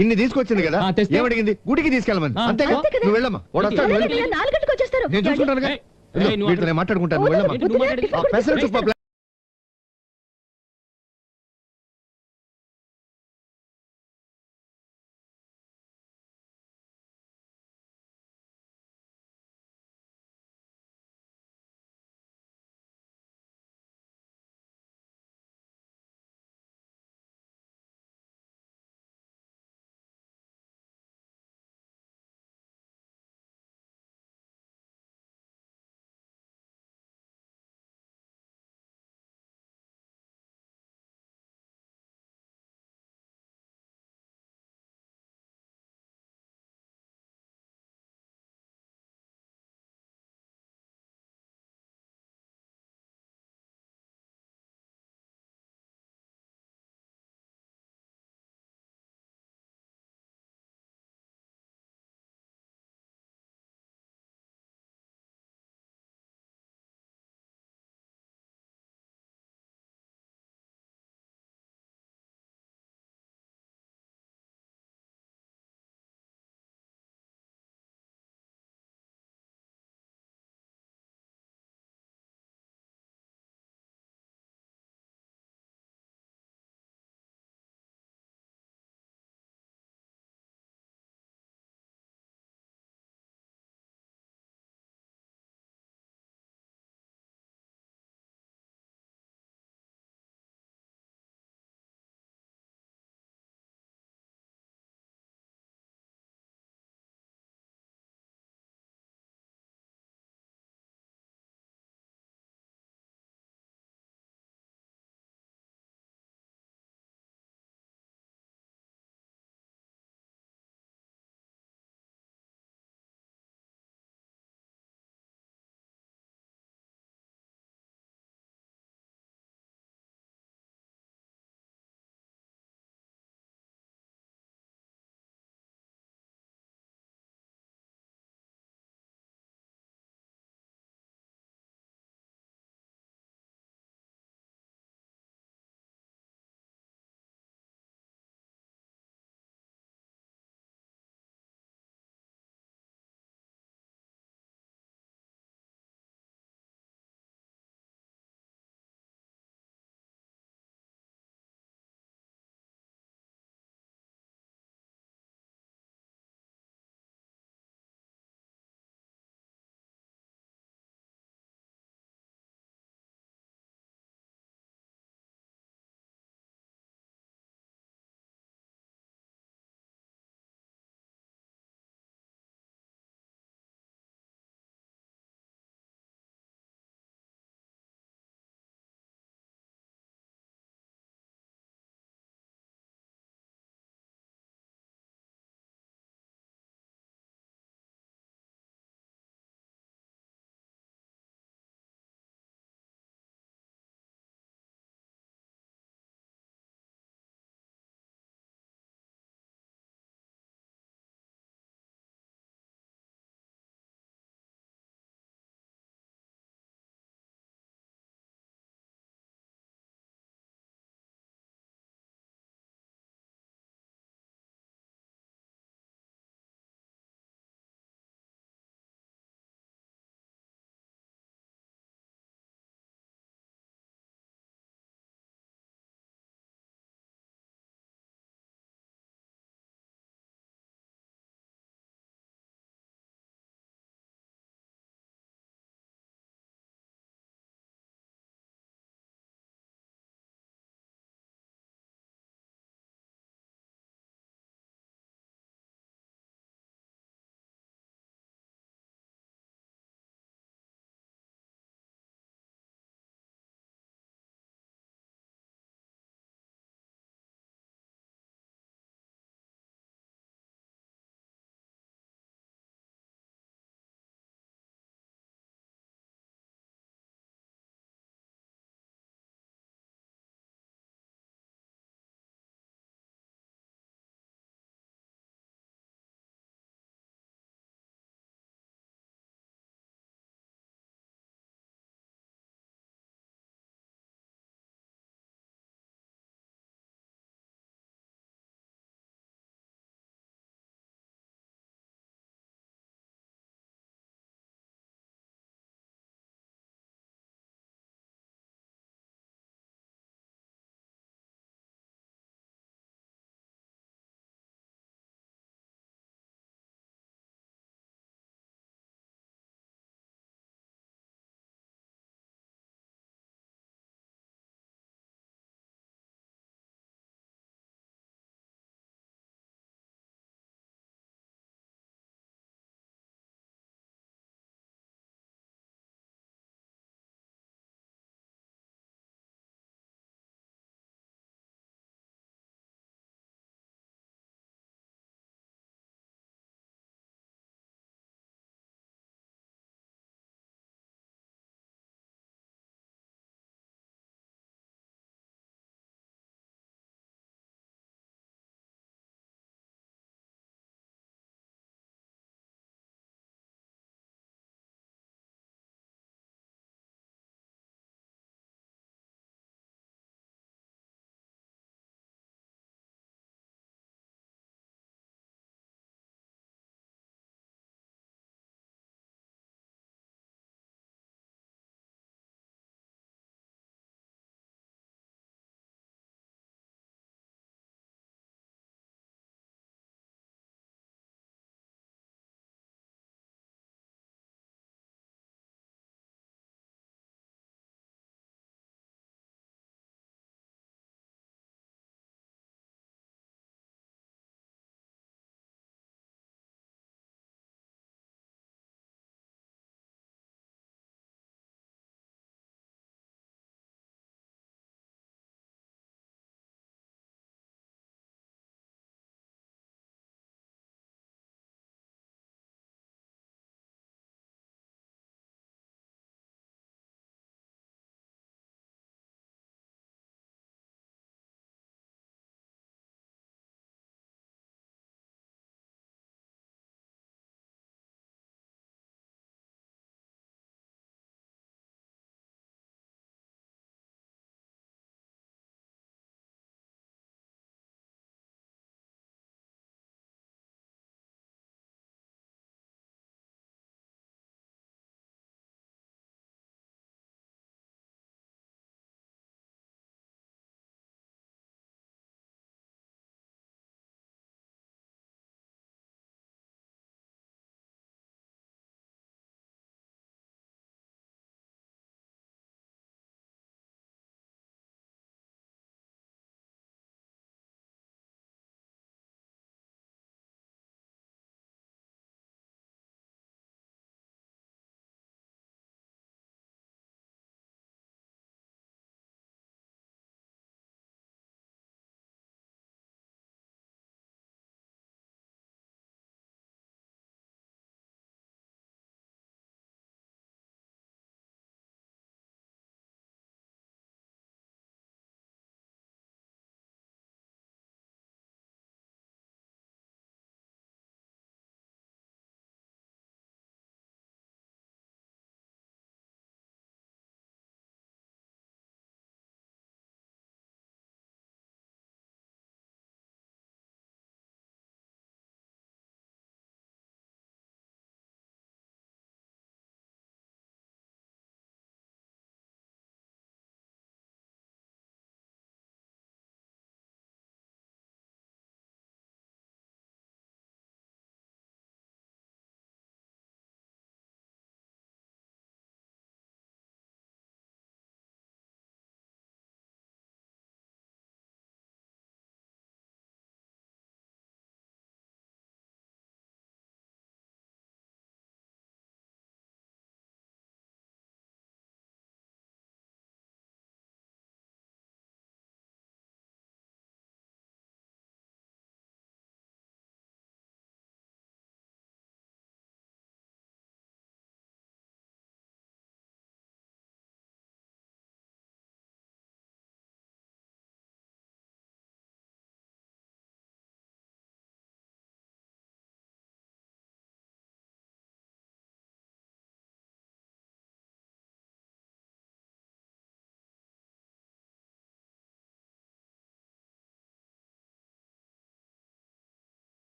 ఇన్ని తీసుకొచ్చింది కదా, ఏమడిగింది? గుడికి తీసుకెళ్ళమని. అంతేగా? నువ్వు వెళ్ళమ్మా. 4 గంటలకు వచ్చేస్తారు. నేను చూసుకుంటాను, మాట్లాడుకుంటాను. వెళ్ళమ్మా.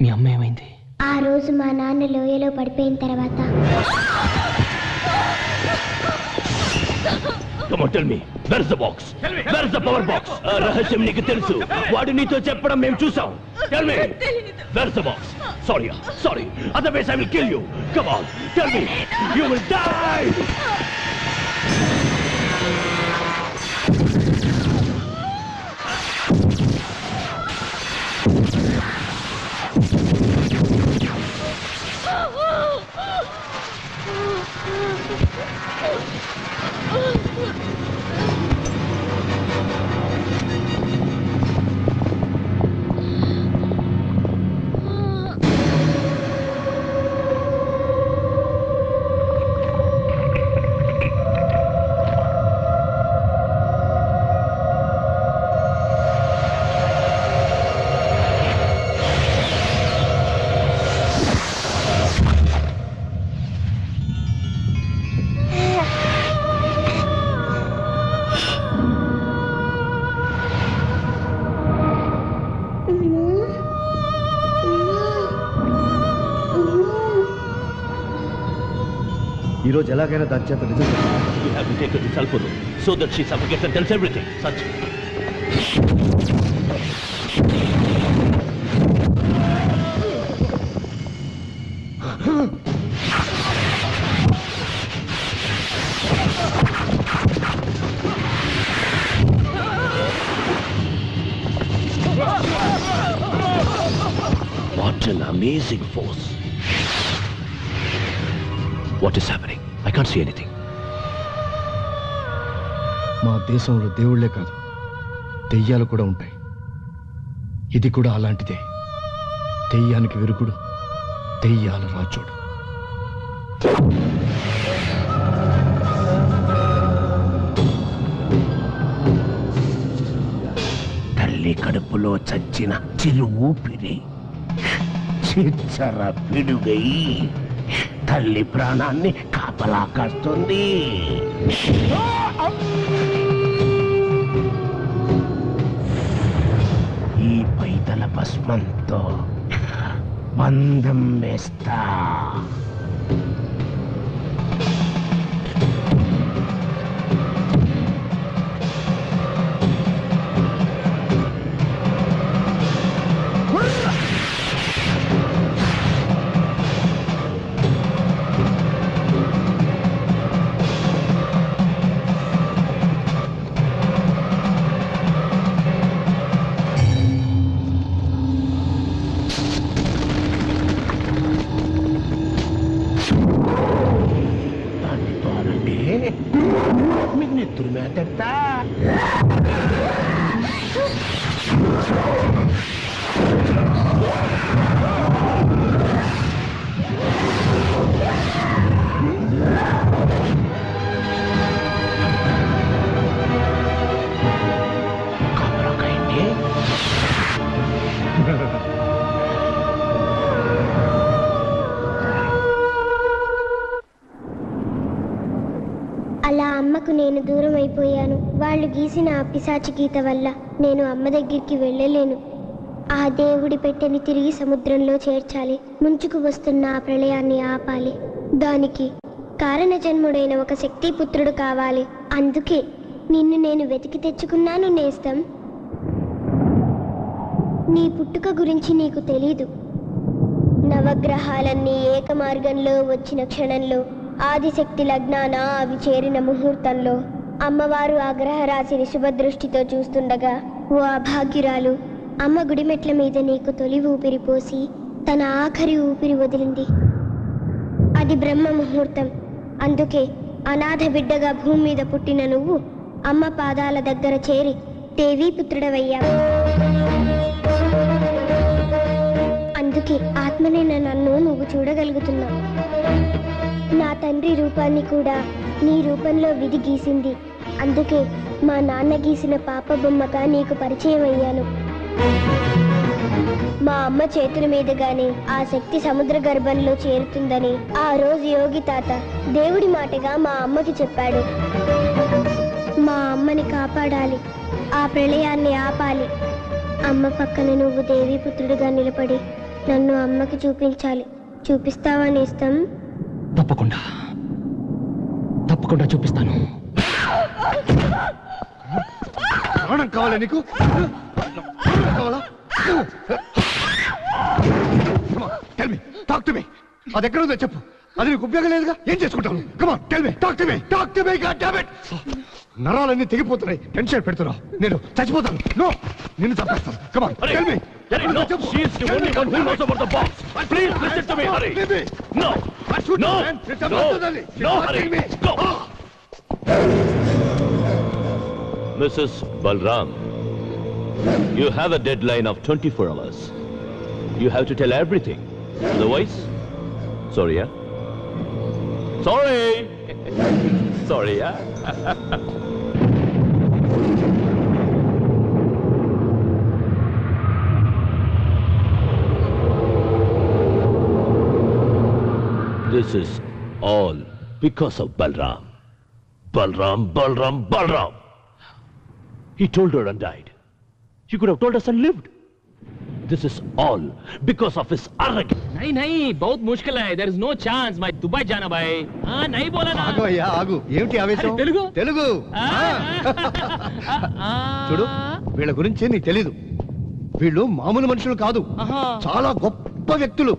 మీ అమ్మ ఏమైంది? ఆ రోజు మా నాన్న లోయలో పడిపోయిన తర్వాత Come on, tell me. Where is the box? Where is the power box? ఆ రహస్యం నీకు తెలుసు. వాడు నీతో చెప్పడం మేము చూసాం. Tell me. Where is the box? Sorry. Otherwise I will kill you. Come on, tell me. You will die. ఈ రోజు ఎలాగైనా దాని చేత నిజం You have to take her to Salpur so that she suffocates and tells everything. Such. What an amazing force. What is happening? I can't see anything. మా దేశంలో దేవుళ్లే కాదు దెయ్యాలు కూడా ఉంటాయి. ఇది కూడా అలాంటిదే. దెయ్యానికి విరుగుడు, దెయ్యాల రాజోడు. తల్లి కడుపులో చచ్చిన చిరు ఊపిరి చిచ్చర పిడుగై తల్లి ప్రాణాన్ని కాపలా కాస్తుంది. ఈ పైతల భస్మంతో బంధం వేస్తా. మీకు నెత్తురు మేతెడతా. అలా అమ్మకు నేను దూరం అయిపోయాను. వాళ్ళు గీసిన ఆ పిశాచి గీత వల్ల నేను అమ్మ దగ్గరికి వెళ్ళలేను. ఆ దేవుడి పెట్టెని తిరిగి సముద్రంలో చేర్చాలి. ముంచుకు వస్తున్న ఆ ప్రళయాన్ని ఆపాలి. దానికి కారణ జన్ముడైన ఒక శక్తిపుత్రుడు కావాలి. అందుకే నిన్ను నేను వెతికి తెచ్చుకున్నాను నేస్తం. నీ పుట్టుక గురించి నీకు తెలీదు. నవగ్రహాలన్నీ ఏకమార్గంలో వచ్చిన క్షణంలో, ఆదిశక్తి లగ్నాన అవి చేరిన ముహూర్తంలో, అమ్మవారు ఆ గ్రహరాశిని శుభదృష్టితో చూస్తుండగా ఓ అభాగ్యురాలు అమ్మ గుడిమెట్ల మీద నీకు తొలి ఊపిరి పోసి తన ఆఖరి ఊపిరి వదిలింది. అది బ్రహ్మ ముహూర్తం. అందుకే అనాథ బిడ్డగా భూమి మీద పుట్టిన నువ్వు అమ్మ పాదాల దగ్గర చేరి దేవీపుత్రుడవయ్యావు. అందుకే ఆత్మనైన నన్ను నువ్వు చూడగలుగుతున్నావు. నా తండ్రి రూపాన్ని కూడా నీ రూపంలో విధి గీసింది. అందుకే మా నాన్న గీసిన పాప బొమ్మగా నీకు పరిచయం అయ్యాను. మా అమ్మ చేతుల మీదుగానే ఆ శక్తి సముద్ర గర్భంలో చేరుతుందని ఆ రోజు యోగి తాత దేవుడి మాటగా మా అమ్మకి చెప్పాడు. మా అమ్మని కాపాడాలి, ఆ ప్రళయాన్ని ఆపాలి. అమ్మ పక్కన నువ్వు దేవీపుత్రుడిగా నిలబడి నన్ను అమ్మకి చూపించాలి. చూపిస్తావా నేస్తం? తప్పకుండా తప్పకుండా చూపిస్తాను. ప్రాణం కావాలా నీకు? కావాలా? టాక్ టు మీ. అది ఎక్కడ ఉందో చెప్పు. అది నీకు ఉపయోగం లేదుగా, ఏం చేసుకుంటావు? Come on tell me, talk to me, talk to me. God damn it, నరాలన్నీ తెగిపోతున్నాయి, టెన్షన్ పెడుతున్నావు. నేను చచ్చిపోతాను. నో, నిన్ను చంపేస్తాను. Come on tell me. She is the only one who knows about the box. Please listen to me, hurry. No, no, no, hurry. Go. Mrs. Balram, you have a deadline of 24 hours. You have to tell everything. Otherwise, sorry, yeah? Sorry! Sorry, yeah? This is all because of Balram. Balram. He told her and died. He could have told us and lived. This is all because of his arrogance. नहीं बहुत मुश्किल है. There is no chance. मैं Dubai जाना भाई. हाँ नहीं बोला ना. ఆగు అయ్యా ఆగు. ఏమిటి ఆవేశం? తెలుగు తెలుగు. చూడు, వీళ్ళ గురించి నీకు తెలీదు. వీళ్ళు మామూలు మనుషులు కాదు, చాలా గొప్ప వ్యక్తులు.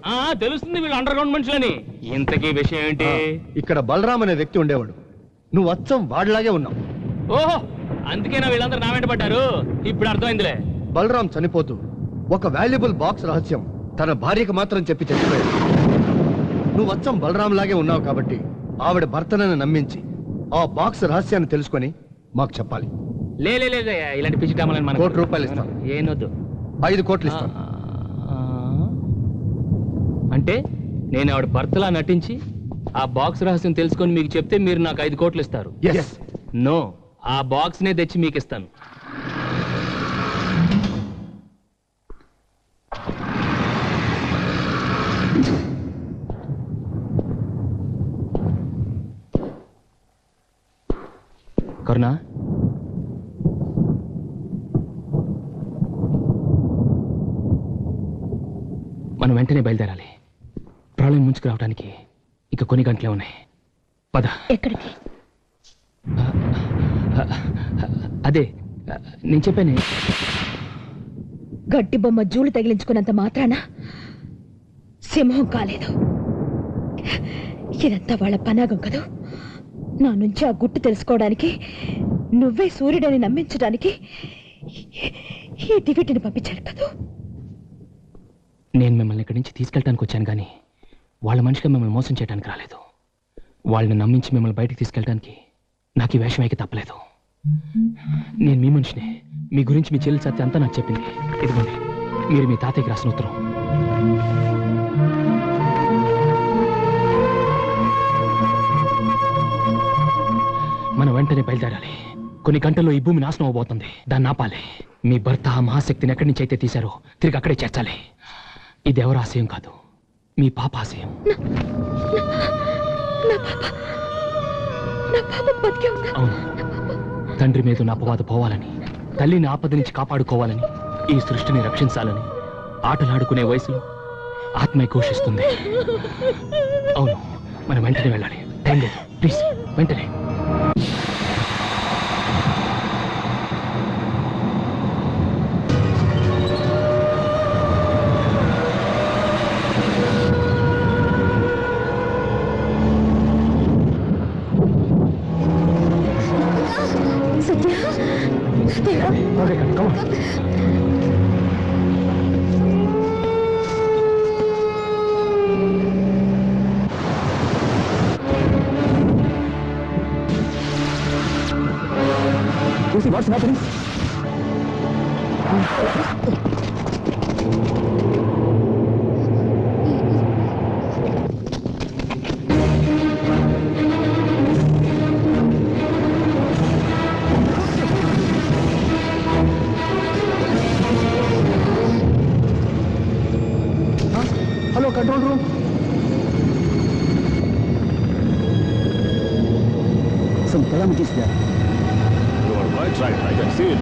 తెలుస్తుంది వీళ్ళు అండర్ గ్రౌండ్ మనుషులని. ఇంతకీ విషయం ఏంటి? ఇక్కడ బలరాం అనే వ్యక్తి ఉండేవాడు. నువ్వు అచ్చం వాడిలాగే ఉన్నావు. ఓహో, అందుకేనా వీళ్ళందరూ నా వెంట పడ్డారు. ఇప్పుడు అర్థమైందిలే. బలరాం చనిపోతూ ఒక వాల్యుబుల్ బాక్స్ రహస్యం తన భార్యకు మాత్రం చెప్పి చచ్చిపోయాడు. నువ్వు అచ్చం బలరాం లాగే ఉన్నావు కాబట్టి ఆవిడ భర్తనని నమ్మించి ఆ బాక్స్ రహస్యాన్ని తెలుసుకొని మాకు చెప్పాలి. లేదు ఇలాంటి పిచ్చి డ్రామాలని మనం ₹1,00,00,000 ఇస్తాను. ఏనొద్దు. 5 కోట్లు ఇస్తాను. అంటే నేను ఆవిడ భర్తలా నటించి ఆ బాక్స్ రహస్యం తెలుసుకొని మీకు చెప్తే మీరు నాకు 5 కోట్లు ఇస్తారు? నో, ఆ బాక్స్ నే తెచ్చి మీకు ఇస్తాను. కరుణా, మనం వెంటనే బయలుదేరాలి. ప్రాబ్లం ముంచుకు రావడానికి ఇక కొన్ని గంటలే ఉన్నాయి. పద. ఎక్కడికి? అదే నేను చెప్పాను. గడ్డి బొమ్మ జూలు తగిలించుకున్నంత మాత్రాన సింహం కాలేదు. ఇదంతా వాళ్ళ పనాగం కదూ. నా నుంచి ఆ గుట్టు తెలుసుకోవడానికి, నువ్వే సూర్యుడని నమ్మించడానికి ఈ దివిటిని పంపించారు కదూ. నేను మిమ్మల్ని ఇక్కడి నుంచి తీసుకెళ్ళడానికి వచ్చాను, కానీ వాళ్ళ మనిషిగా మిమ్మల్ని మోసం చేయడానికి రాలేదు. వాళ్ళని నమ్మించి మిమ్మల్ని బయటికి తీసుకెళ్ళడానికి నాకు ఈ వేషం అయితే తప్పలేదు. నేను మీ మనిషిని. మీ గురించి మీ చెల్లి సత్య అంతా నాకు చెప్పింది. ఇదిగోండి, మీరు మీ తాతయ్యకి రాసిన ఉత్తరం. మనం వెంటనే బయలుదేరాలి. కొన్ని గంటల్లో ఈ భూమి నాశనం అవబోతుంది. దాన్ని ఆపాలి. మీ భర్త ఆ మహాశక్తిని ఎక్కడి నుంచి అయితే తీశారో తిరిగి అక్కడే చేర్చాలి. ఇది ఎవరి ఆశయం కాదు, మీ పాప ఆశయం. అవును, తండ్రి మీద ఉన్న అపవాదు పోవాలని, తల్లిని ఆపద నుంచి కాపాడుకోవాలని, ఈ సృష్టిని రక్షించాలని ఆటలాడుకునే వయసులో ఆత్మ ఘోషిస్తుంది. అవును, మనం వెంటనే వెళ్ళాలి. టైం లేదు, ప్లీజ్ వెంటనే. Okay, come on. You see what's happening? Hello, control room. Some calamities there. You are right. I can see it.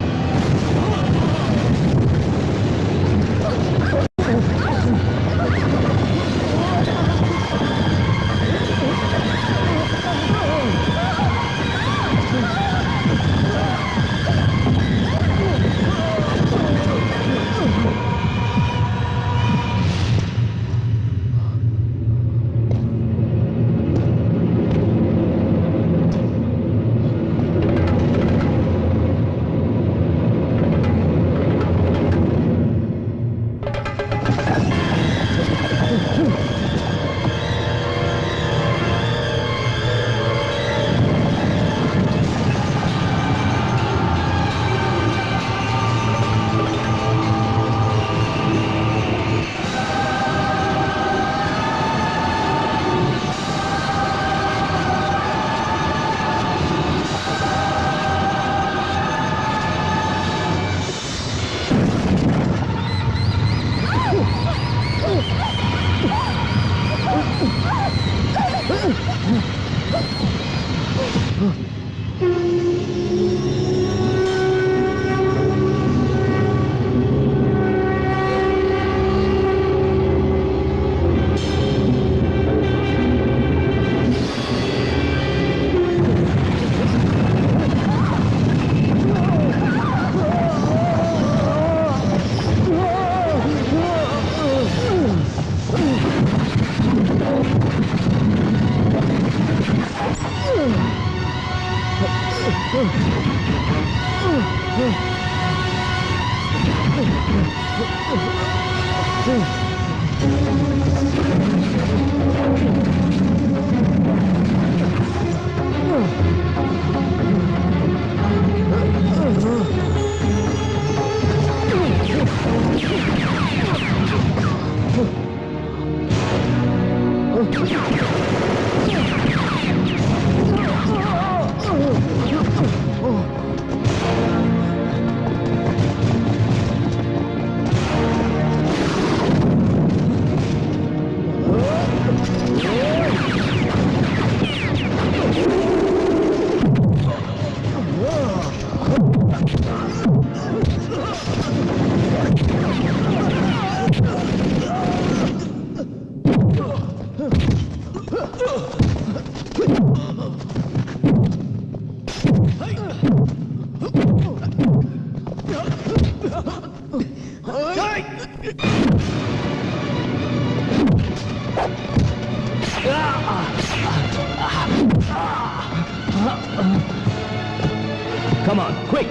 Come on, quick!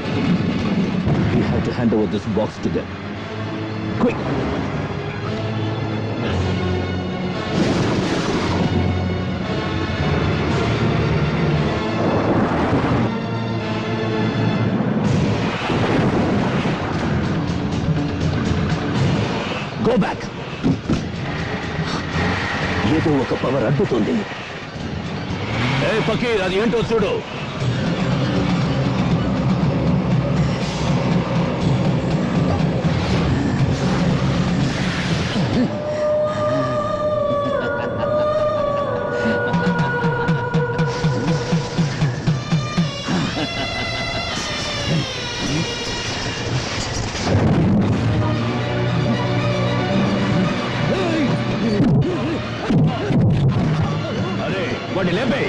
We have to hand over this box to them. Quick! Go back! ఏదో ఒక power అడ్డుతుంది. ఏ ఫకీర్, అది ఏంటో చూడు. అరే వాడిని లేపే.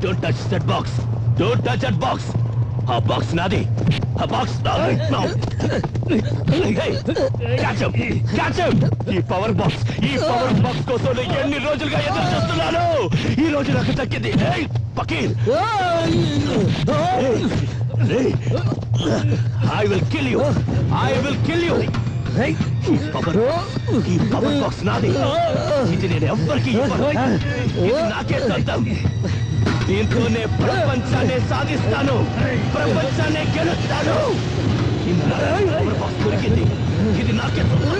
Don't touch that box. Don't touch that box. A box nadi. A box nadi. No. Hey, catch him. Catch him. ఈ power box కోసం నేను ఎన్ని రోజులుగా ఎదురు చూస్తున్నాను. ఈ రోజు నాకు దక్కింది. Hey, Fakir. I will kill you. I will kill you. ఈ పవర్ బాక్స్ నాది. ఇది నేను ఎవ్వరికి ఇవ్వను. ఇది నాకే సొంతం. దీంతోనే ప్రపంచాన్ని సాధిస్తాను. ప్రపంచాన్ని గెలుస్తాను. పవర్ బాక్స్ దొరికింది. ఇది నాకే సొంతం.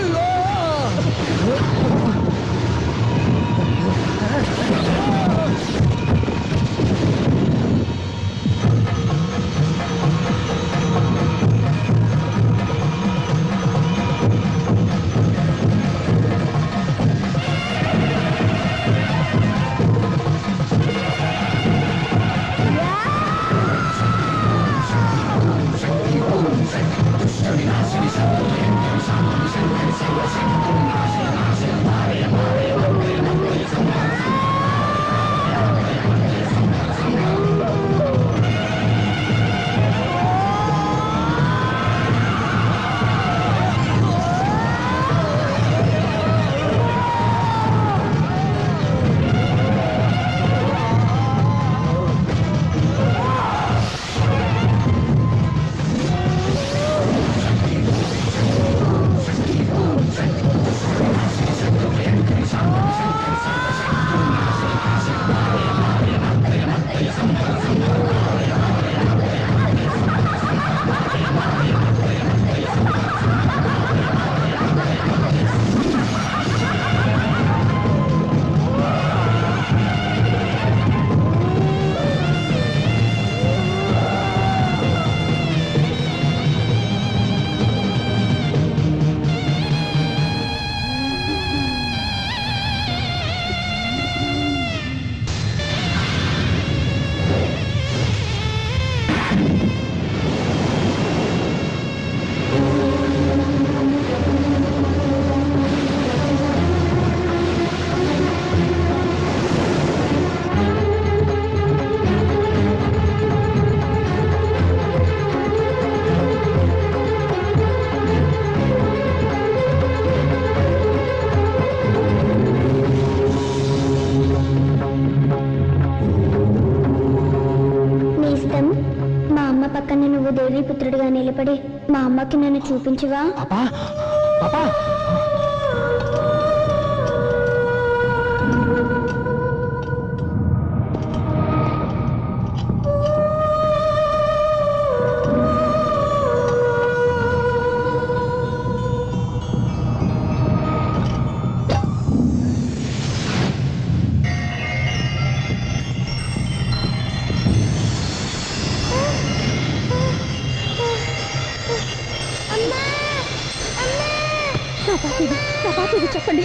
పక్కన నువ్వు దేవి పుత్రుడిగా నిలబడి మా అమ్మకి నన్ను చూపించవా? నా పాప ఇది చెప్పండి.